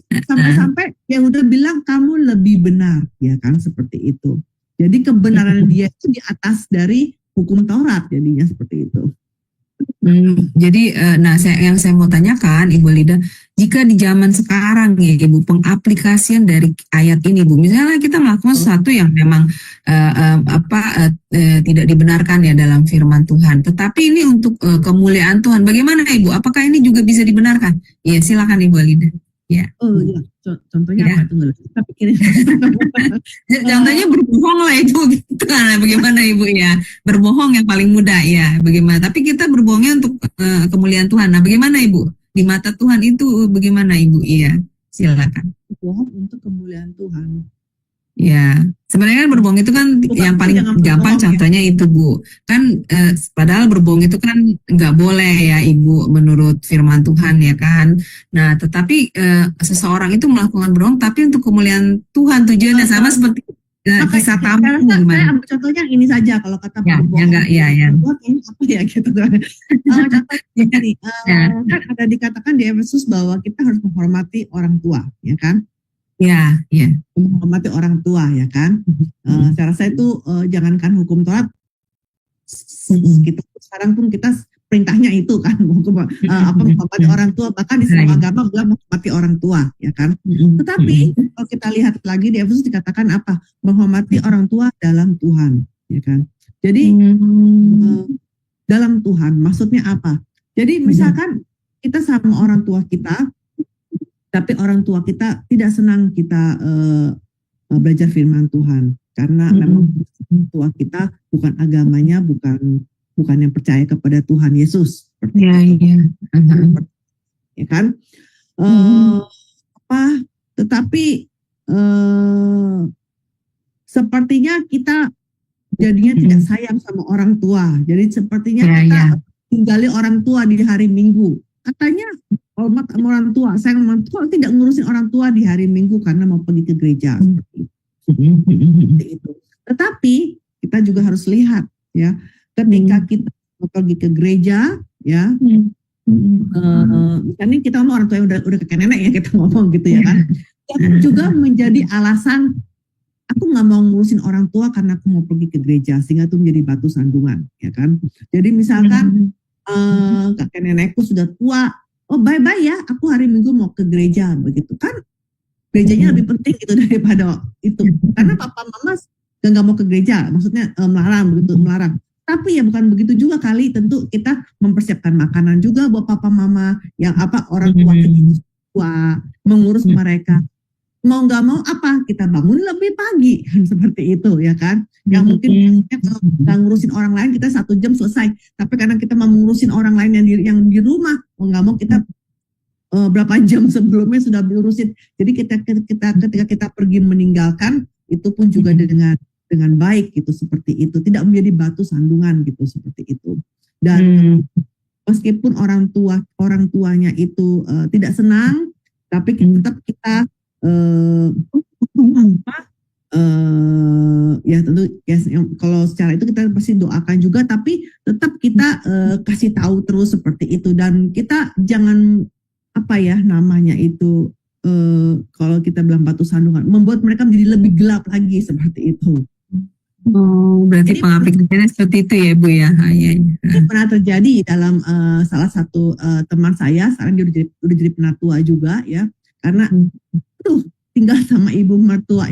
sampai yang udah bilang kamu lebih benar, ya kan, seperti itu. Jadi kebenaran dia itu di atas dari hukum Taurat, jadinya seperti itu. Jadi, yang saya mau tanyakan, Ibu Lida, jika di zaman sekarang ya, Ibu, pengaplikasian dari ayat ini, Bu, misalnya kita melakukan sesuatu yang memang tidak dibenarkan ya dalam firman Tuhan, tetapi ini untuk kemuliaan Tuhan, bagaimana Ibu? Apakah ini juga bisa dibenarkan? Ya, silakan Ibu Lida. Ya. Oh iya, contohnya apa itu? Kita pikirin. Contohnya berbohong lah itu, gitu kan? Bagaimana Ibu ya? Berbohong yang paling mudah ya, bagaimana? Tapi kita berbohongnya untuk kemuliaan Tuhan. Nah, bagaimana Ibu? Di mata Tuhan itu bagaimana Ibu? Iya, silakan. Berbohong untuk kemuliaan Tuhan. Ya, sebenarnya kan berbohong itu kan yang paling gampang contohnya itu Bu. Kan padahal berbohong itu kan nggak boleh ya Ibu menurut firman Tuhan ya kan. Nah, tetapi seseorang itu melakukan berbohong tapi untuk kemuliaan Tuhan, tujuannya sama seperti kisah Tamar. Saya ambil contohnya ini saja kalau kata berbohong. Apa ya gitu kan. Contohnya nih, kan ada dikatakan di Efesus bahwa kita harus menghormati orang tua, ya kan? Ya. Menghormati orang tua ya kan. Saya rasa itu jangankan hukum Taurat, kita sekarang pun kita perintahnya itu kan menghormati orang tua, bahkan di semua agama bilang menghormati orang tua ya kan. Tetapi kalau kita lihat lagi di Efesus dikatakan apa? Menghormati orang tua dalam Tuhan ya kan. Jadi dalam Tuhan maksudnya apa? Jadi misalkan kita sama orang tua kita, tapi orang tua kita tidak senang kita belajar firman Tuhan karena memang tua kita bukan agamanya, bukan yang percaya kepada Tuhan Yesus. Ya kan? Tetapi sepertinya kita jadinya tidak sayang sama orang tua. Jadi sepertinya kita tinggali orang tua di hari Minggu. Katanya hormat sama orang tua, sayang sama orang tua, tidak ngurusin orang tua di hari Minggu karena mau pergi ke gereja. Seperti itu. Tetapi kita juga harus lihat ya, ketika kita mau pergi ke gereja ya, misalnya kita ngomong orang tua yang udah kakek nenek ya, kita ngomong gitu ya kan, dan juga menjadi alasan aku nggak mau ngurusin orang tua karena aku mau pergi ke gereja, sehingga itu menjadi batu sandungan ya kan. Jadi misalkan kakek nenekku sudah tua, oh bye-bye ya, aku hari Minggu mau ke gereja, begitu kan. Gerejanya lebih penting gitu daripada itu. Karena papa mama nggak mau ke gereja, maksudnya melarang. Tapi ya bukan begitu juga kali, tentu kita mempersiapkan makanan juga buat papa mama, yang orang tua kita tua, mengurus mereka. Mau nggak mau kita bangun lebih pagi, seperti itu ya kan. Yang mungkin kita ngurusin orang lain kita 1 jam selesai, tapi karena kita mau ngurusin orang lain yang di rumah, mau nggak mau kita berapa jam sebelumnya sudah diurusin. Jadi ketika kita pergi meninggalkan, itu pun juga dengan baik gitu, seperti itu, tidak menjadi batu sandungan gitu, seperti itu. Dan meskipun orang tuanya itu tidak senang, tapi tetap kita ya tentu ya, kalau secara itu kita pasti doakan juga, tapi tetap kita kasih tahu terus seperti itu. Dan kita jangan namanya itu kalau kita bilang batu sandungan, membuat mereka menjadi lebih gelap lagi seperti itu. berarti Jadi- pengaplikasiannya seperti itu ya Bu ya. Iya. Ini pernah terjadi dalam salah satu teman saya, sekarang dia udah jadi penatua juga ya, karena tinggal sama ibu mertua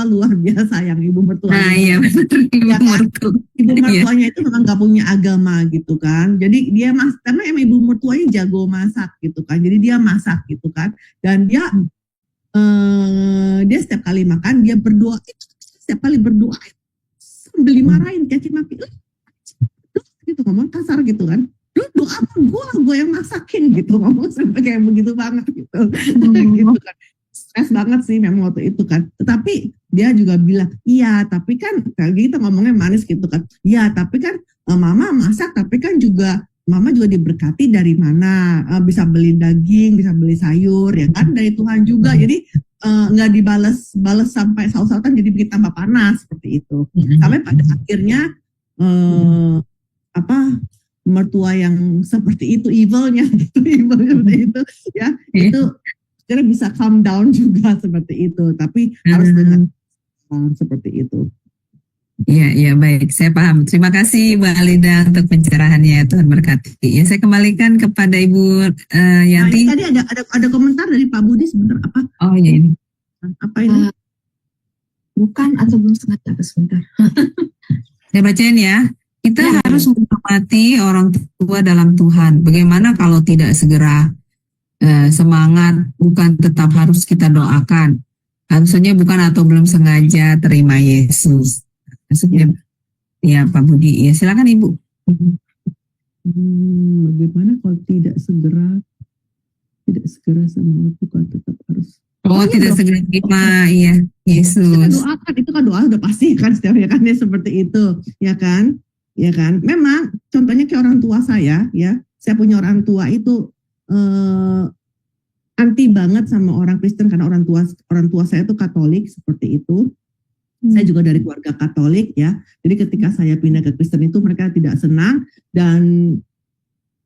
luar biasa yang ibu mertua. Nah iya benar Ibu Ya kan? mertua. Ibu Iya. mertuanya itu memang gak punya agama gitu kan, jadi dia karena emang ibu mertuanya jago masak gitu kan, jadi dia masak gitu kan, dan dia setiap kali makan dia berdoa, setiap kali berdoa sambil dimarahin caci maki, gitu ngomong kasar gitu kan, lu doa apa gue yang masakin gitu, ngomong sampai kayak begitu banget gitu. Gitu kan, stres banget sih memang waktu itu kan, tetapi dia juga bilang iya tapi kan kayak kita ngomongnya manis gitu kan, iya tapi kan mama masak tapi kan juga mama juga diberkati dari mana, bisa beli daging, bisa beli sayur ya kan dari Tuhan juga, jadi nggak dibalas sampai saus-sausan jadi bikin tambah panas seperti itu. Sampai pada akhirnya mertua yang seperti itu evilnya seperti itu ya, itu kira bisa calm down juga seperti itu, tapi harus dengan seperti itu. Iya baik, saya paham. Terima kasih Mbak Alida untuk pencerahannya. Tuhan berkati. Ya, saya kembalikan kepada Ibu Yanti. Nah, tadi ada komentar dari Pak Budi sebentar apa? Oh ya ini. Apa ini? Bukan atau belum sengaja, sebentar. Saya bacain ya. Kita harus menghormati orang tua dalam Tuhan. Bagaimana kalau tidak segera semangat, bukan tetap harus kita doakan. Harusnya bukan atau belum sengaja terima Yesus. Maksudnya ya Pak Budi. Ya silakan Ibu. Bagaimana kalau tidak segera semangat, bukan tetap harus. Tidak segera terima ya Yesus. Kita doakan, itu kan doa udah pasti kan setiap ya kan ya, seperti itu ya kan. Memang contohnya kayak orang tua saya ya, saya punya orang tua itu anti banget sama orang Kristen karena orang tua saya itu Katolik seperti itu. Saya juga dari keluarga Katolik ya. Jadi ketika saya pindah ke Kristen itu mereka tidak senang, dan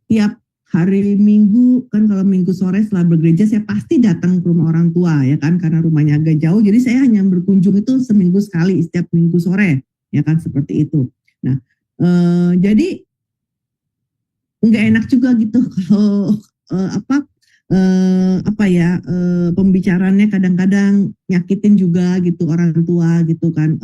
tiap hari Minggu kan, kalau Minggu sore setelah bergereja saya pasti datang ke rumah orang tua ya kan, karena rumahnya agak jauh. Jadi saya hanya berkunjung itu seminggu sekali setiap Minggu sore ya kan, seperti itu. Nah, jadi nggak enak juga gitu kalau pembicaranya kadang-kadang nyakitin juga gitu orang tua gitu kan.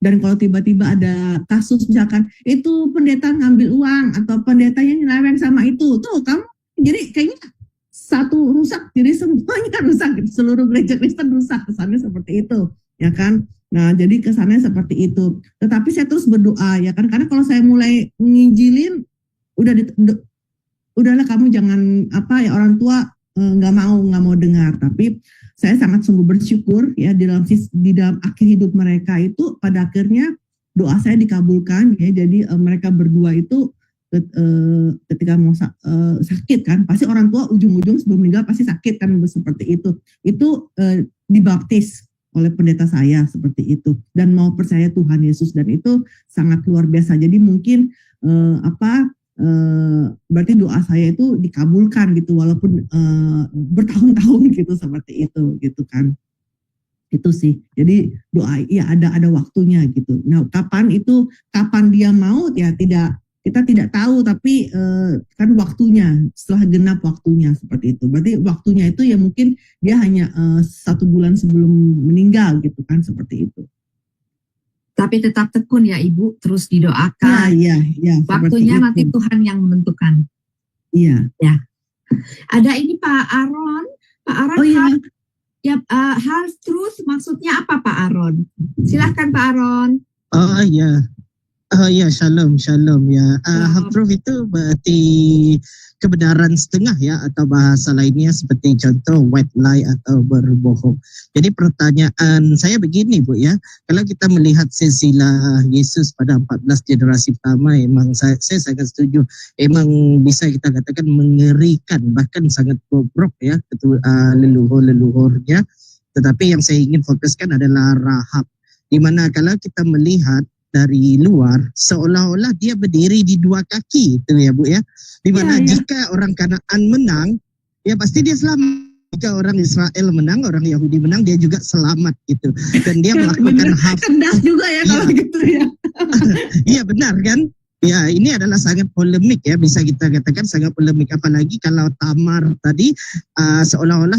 Dan kalau tiba-tiba ada kasus misalkan itu pendeta ngambil uang atau pendetanya nyeleweng sama itu, tuh kamu jadi kayaknya satu rusak, jadi semuanya rusak, seluruh gereja Kristen rusak, kesannya seperti itu ya kan. Nah jadi kesannya seperti itu, tetapi saya terus berdoa ya kan, karena kalau saya mulai nginjilin udahlah kamu jangan orang tua nggak mau dengar. Tapi saya sangat sungguh bersyukur ya di dalam akhir hidup mereka itu pada akhirnya doa saya dikabulkan ya. Jadi mereka berdua itu ketika mau sakit kan, pasti orang tua ujung-ujung sebelum meninggal pasti sakit kan, seperti itu dibaptis oleh pendeta saya seperti itu, dan mau percaya Tuhan Yesus, dan itu sangat luar biasa. Jadi mungkin berarti doa saya itu dikabulkan gitu, walaupun bertahun-tahun gitu, seperti itu gitu kan. Itu sih, jadi doa ya ada waktunya gitu. Nah kapan dia mau ya kita tidak tahu, tapi kan waktunya setelah genap waktunya seperti itu. Berarti waktunya itu ya mungkin dia hanya 1 bulan sebelum meninggal gitu kan, seperti itu. Tapi tetap tekun ya Ibu, terus didoakan. Iya. Waktunya nanti Tuhan yang menentukan. Iya. Ya. Ada ini Pak Aaron. Pak Aaron, Oh iya. half truth maksudnya apa Pak Aaron? Silahkan Pak Aaron. Oh ya, shalom ya. Half truth itu berarti kebenaran setengah ya, atau bahasa lainnya seperti contoh white lie atau berbohong. Jadi pertanyaan saya begini Bu ya, kalau kita melihat silsilah Yesus pada 14 generasi pertama, emang saya sangat setuju, emang bisa kita katakan mengerikan, bahkan sangat bobrok ya leluhur-leluhurnya. Tetapi yang saya ingin fokuskan adalah Rahab, di mana kalau kita melihat dari luar seolah-olah dia berdiri di 2 kaki itu ya Bu ya, di mana jika orang Kanaan menang ya pasti dia selamat, jika orang Israel menang, orang Yahudi menang, dia juga selamat gitu, dan dia melakukan cerdas juga ya kalau gitu ya. Iya benar kan? Ya ini adalah sangat polemik ya, bisa kita katakan sangat polemik, apalagi kalau Tamar tadi seolah-olah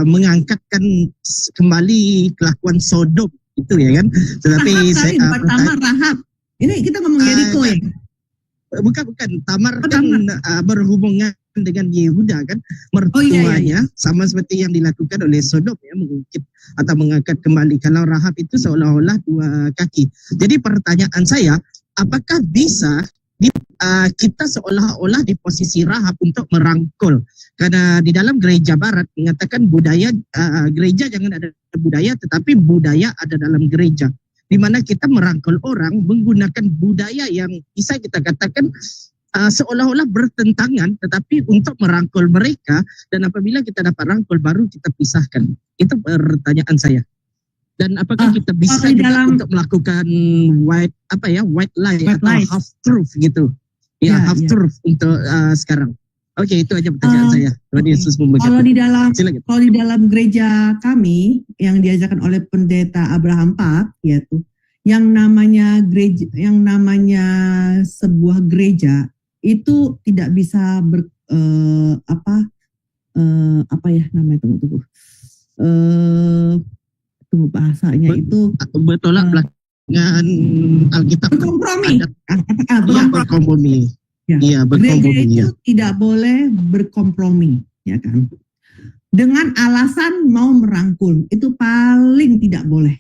mengangkatkan kembali kelakuan Sodom itu ya kan. Tetapi bukan Tamar, Rahab. Ini kita ngomong Yeriko ya. Bukan Tamar kan berhubungan dengan Yehuda kan, mertuanya sama seperti yang dilakukan oleh Sodom ya, mengungkit atau mengangkat kembali. Kalau Rahab itu seolah-olah dua kaki. Jadi pertanyaan saya, apakah bisa kita seolah-olah di posisi Rahab untuk merangkul? Karena di dalam gereja Barat mengatakan budaya gereja jangan ada budaya, tetapi budaya ada dalam gereja. Di mana kita merangkul orang menggunakan budaya yang bisa kita katakan seolah-olah bertentangan, tetapi untuk merangkul mereka, dan apabila kita dapat rangkul baru kita pisahkan. Itu pertanyaan saya. Dan apakah kita bisa juga untuk melakukan white lie atau half truth gitu? Ya, half truth untuk sekarang. Oke, itu aja pertanyaan saya. Tuhan Yesus memberkati. Kalau di dalam gereja kami yang diajarkan oleh pendeta Abraham Pak, yaitu yang namanya sebuah gereja itu tidak bisa tunggu bahasanya itu bertolak belakang Alkitab. Berkompromi. Berkompromi. Ya. Gereja itu tidak boleh berkompromi, ya kan? Dengan alasan mau merangkul, itu paling tidak boleh.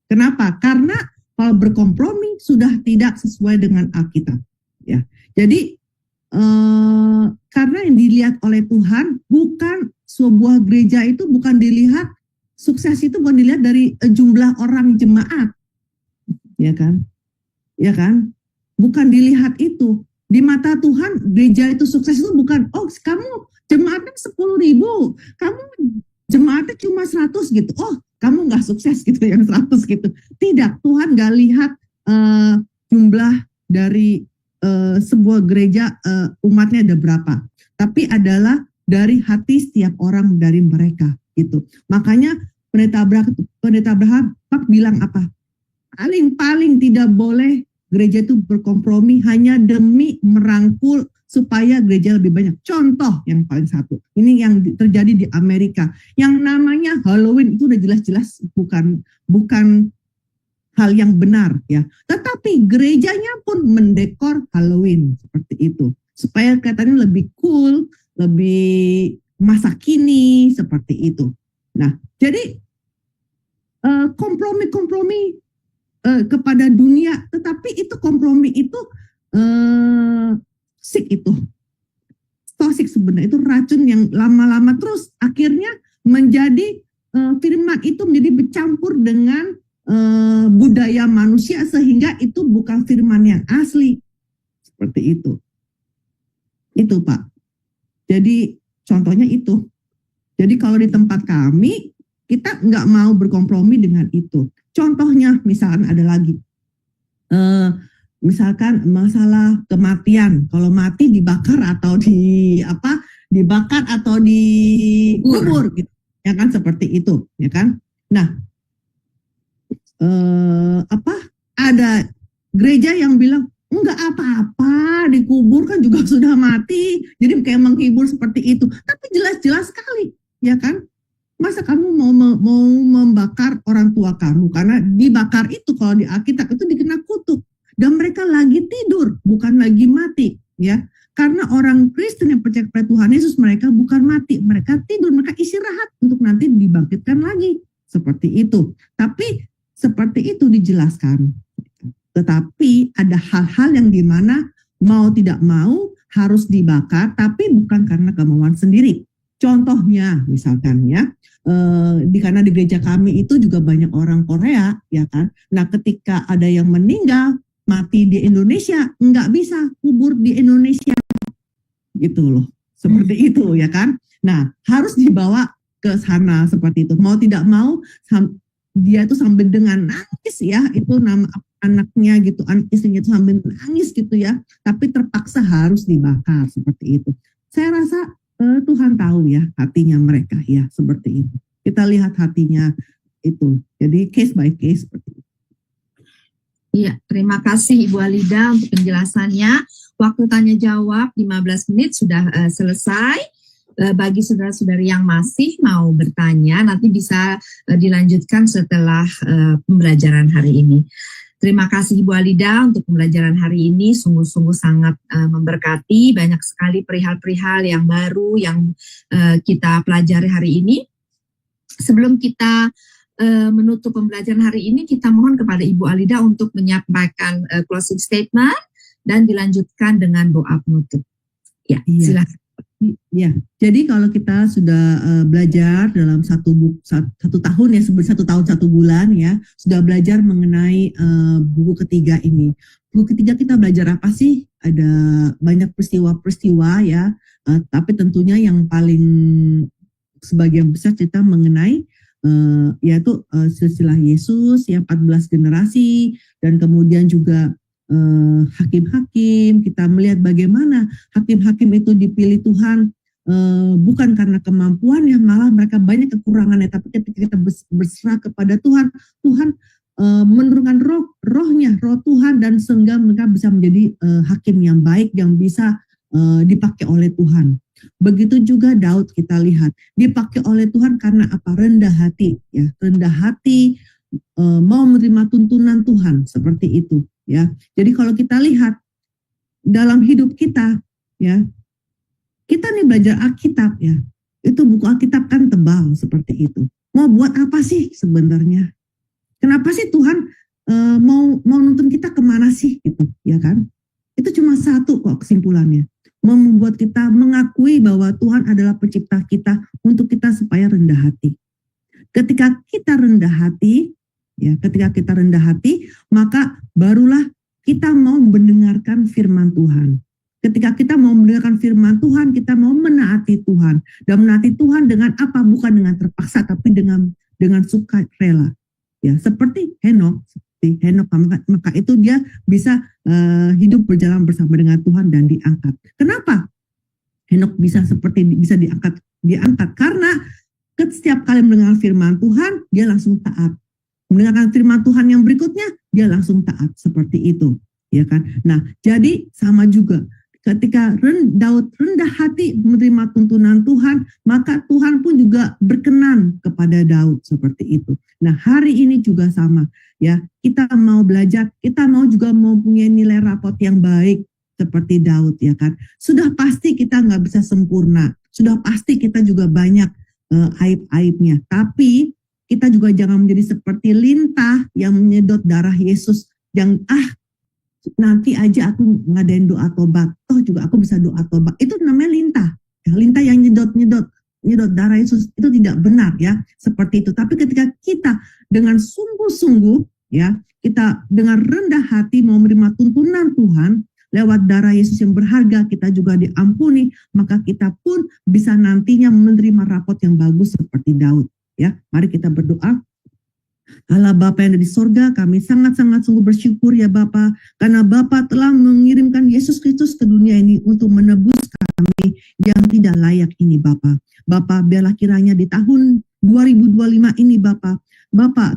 Kenapa? Karena kalau berkompromi sudah tidak sesuai dengan Alkitab, ya. Jadi karena yang dilihat oleh Tuhan bukan sebuah gereja itu bukan dilihat sukses itu bukan dilihat dari jumlah orang jemaat, ya kan? Bukan dilihat itu. Di mata Tuhan gereja itu sukses itu bukan kamu jemaatnya 10.000, kamu jemaatnya cuma 100 gitu. Kamu nggak sukses gitu yang 100 gitu. Tidak, Tuhan nggak lihat jumlah dari sebuah gereja umatnya ada berapa, tapi adalah dari hati setiap orang dari mereka gitu. Makanya pendeta Abraham bilang apa? Paling tidak boleh gereja itu berkompromi hanya demi merangkul supaya gereja lebih banyak. Contoh yang paling satu, ini yang terjadi di Amerika, yang namanya Halloween itu udah jelas-jelas bukan hal yang benar ya. Tetapi gerejanya pun mendekor Halloween seperti itu supaya kelihatannya lebih cool, lebih masa kini seperti itu. Nah, jadi kompromi kepada dunia, tetapi itu kompromi itu toksik sebenarnya, itu racun yang lama-lama terus akhirnya menjadi firman itu menjadi bercampur dengan budaya manusia sehingga itu bukan firman yang asli seperti itu Pak. Jadi contohnya itu. Jadi kalau di tempat kami kita nggak mau berkompromi dengan itu. Contohnya misalkan ada lagi misalkan masalah kematian, kalau mati dibakar atau dibakar atau dikubur gitu ya kan, seperti itu ya kan. Nah, ada gereja yang bilang enggak apa-apa, dikubur kan juga sudah mati, jadi kayak menghibur seperti itu. Tapi jelas-jelas sekali, ya kan? Masa kamu mau membakar orang tua kamu? Karena dibakar itu kalau di Alkitab itu dikena kutuk, dan mereka lagi tidur, bukan lagi mati, ya. Karena orang Kristen yang percaya kepada Tuhan Yesus, mereka bukan mati, mereka tidur, mereka istirahat untuk nanti dibangkitkan lagi, seperti itu. Tapi seperti itu dijelaskan. Tetapi ada hal-hal yang dimana mau tidak mau harus dibakar, tapi bukan karena kemauan sendiri. Contohnya misalkan ya, karena di gereja kami itu juga banyak orang Korea, ya kan. Nah, ketika ada yang meninggal mati di Indonesia, nggak bisa kubur di Indonesia, gitu loh. Seperti itu ya kan. Nah, harus dibawa ke sana seperti itu. Mau tidak mau dia itu sambil dengan nangis ya, itu nama anaknya gitu, istrinya itu sambil nangis gitu ya, tapi terpaksa harus dibakar seperti itu. Saya rasa Tuhan tahu ya hatinya mereka ya, seperti itu. Kita lihat hatinya itu. Jadi case by case seperti itu. Iya, terima kasih Ibu Alida untuk penjelasannya. Waktu tanya jawab 15 menit sudah selesai. Bagi saudara-saudari yang masih mau bertanya, nanti bisa dilanjutkan setelah pembelajaran hari ini. Terima kasih Ibu Alida untuk pembelajaran hari ini, sungguh-sungguh sangat memberkati, banyak sekali perihal-perihal yang baru yang kita pelajari hari ini. Sebelum kita menutup pembelajaran hari ini, kita mohon kepada Ibu Alida untuk menyampaikan closing statement dan dilanjutkan dengan doa penutup. Ya, silakan. Ya, jadi kalau kita sudah belajar dalam satu tahun ya, satu tahun 1 bulan ya, sudah belajar mengenai buku ketiga ini. Buku ketiga kita belajar apa sih? Ada banyak peristiwa-peristiwa ya, tapi tentunya yang paling sebagian besar cerita mengenai yaitu silsilah Yesus ya, 14 generasi, dan kemudian juga hakim-hakim. Kita melihat bagaimana hakim-hakim itu dipilih Tuhan bukan karena kemampuan, ya malah mereka banyak kekurangannya, tapi ketika kita berserah kepada Tuhan, Tuhan menurunkan rohnya, roh Tuhan, dan sehingga mereka bisa menjadi hakim yang baik yang bisa dipakai oleh Tuhan. Begitu juga Daud, kita lihat dipakai oleh Tuhan karena apa? Rendah hati ya, rendah hati, mau menerima tuntunan Tuhan, seperti itu ya. Jadi kalau kita lihat dalam hidup kita ya, kita nih belajar Alkitab ya, itu buku Alkitab kan tebal seperti itu. Mau buat apa sih sebenarnya? Kenapa sih Tuhan mau nuntun kita kemana sih gitu ya kan? Itu cuma satu kok kesimpulannya, membuat kita mengakui bahwa Tuhan adalah pencipta kita, untuk kita supaya rendah hati. Ketika kita rendah hati ya, ketika kita rendah hati, maka barulah kita mau mendengarkan firman Tuhan. Ketika kita mau mendengarkan firman Tuhan, kita mau menaati Tuhan. Dan menaati Tuhan dengan apa? Bukan dengan terpaksa, tapi dengan sukarela. Ya, seperti Henok, maka itu dia bisa hidup berjalan bersama dengan Tuhan dan diangkat. Kenapa Henok bisa diangkat? Karena setiap kali mendengar firman Tuhan, dia langsung taat. Mendengarkan firman Tuhan yang berikutnya, dia langsung taat, seperti itu, ya kan? Nah, jadi sama juga ketika Daud rendah hati menerima tuntunan Tuhan, maka Tuhan pun juga berkenan kepada Daud, seperti itu. Nah, hari ini juga sama, ya. Kita mau belajar, kita mau punya nilai rapot yang baik seperti Daud, ya kan? Sudah pasti kita nggak bisa sempurna, sudah pasti kita juga banyak aib-aibnya, tapi kita juga jangan menjadi seperti lintah yang menyedot darah Yesus, yang nanti aja aku ngadain doa tobat, toh juga aku bisa doa tobat. Itu namanya lintah. Ya, lintah yang nyedot darah Yesus, itu tidak benar ya, seperti itu. Tapi ketika kita dengan sungguh-sungguh ya, kita dengan rendah hati mau menerima tuntunan Tuhan lewat darah Yesus yang berharga, kita juga diampuni, maka kita pun bisa nantinya menerima rapot yang bagus seperti Daud. Ya, mari kita berdoa. Allah Bapa yang ada di sorga, kami sangat-sangat sungguh bersyukur ya Bapa, karena Bapa telah mengirimkan Yesus Kristus ke dunia ini untuk menebus kami yang tidak layak ini Bapa. Bapa, biarlah kiranya di tahun 2025 ini Bapa,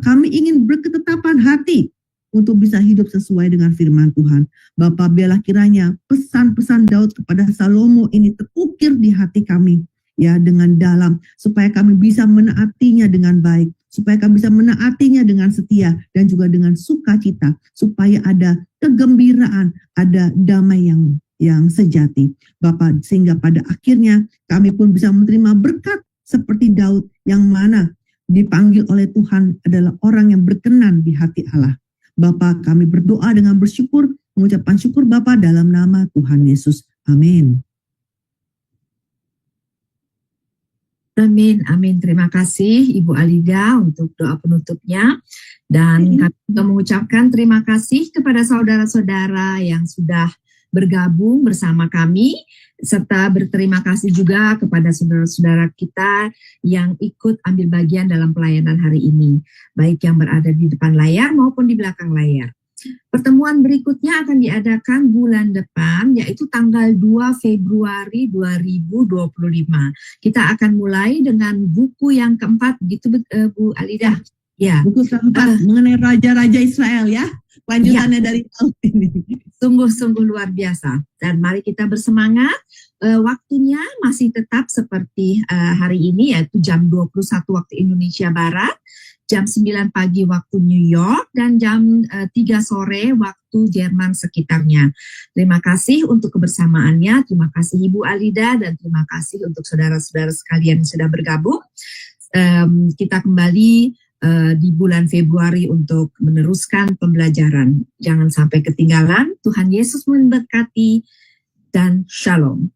kami ingin berketetapan hati untuk bisa hidup sesuai dengan firman Tuhan. Bapa, biarlah kiranya pesan-pesan Daud kepada Salomo ini terukir di hati kami ya, dengan dalam, supaya kami bisa menaatinya dengan baik, supaya kami bisa menaatinya dengan setia dan juga dengan sukacita, supaya ada kegembiraan, ada damai yang sejati Bapak, sehingga pada akhirnya kami pun bisa menerima berkat seperti Daud, yang mana dipanggil oleh Tuhan adalah orang yang berkenan di hati Allah. Bapak, kami berdoa dengan bersyukur, mengucapkan syukur Bapak dalam nama Tuhan Yesus. Amin. Amin, amin. Terima kasih Ibu Alida untuk doa penutupnya. Dan kami juga mengucapkan terima kasih kepada saudara-saudara yang sudah bergabung bersama kami, serta berterima kasih juga kepada saudara-saudara kita yang ikut ambil bagian dalam pelayanan hari ini, baik yang berada di depan layar maupun di belakang layar. Pertemuan berikutnya akan diadakan bulan depan, yaitu tanggal 2 Februari 2025. Kita akan mulai dengan buku yang keempat, gitu Bu Alida? Ya. Buku keempat mengenai raja-raja Israel ya. lanjutannya dari tahun ini. Sungguh-sungguh luar biasa. Dan mari kita bersemangat. Waktunya masih tetap seperti hari ini, yaitu jam 21 waktu Indonesia Barat, jam 9 pagi waktu New York, dan jam 3 sore waktu Jerman sekitarnya. Terima kasih untuk kebersamaannya. Terima kasih Ibu Alida, dan terima kasih untuk saudara-saudara sekalian yang sudah bergabung. Kita kembali di bulan Februari untuk meneruskan pembelajaran. Jangan sampai ketinggalan. Tuhan Yesus memberkati dan shalom.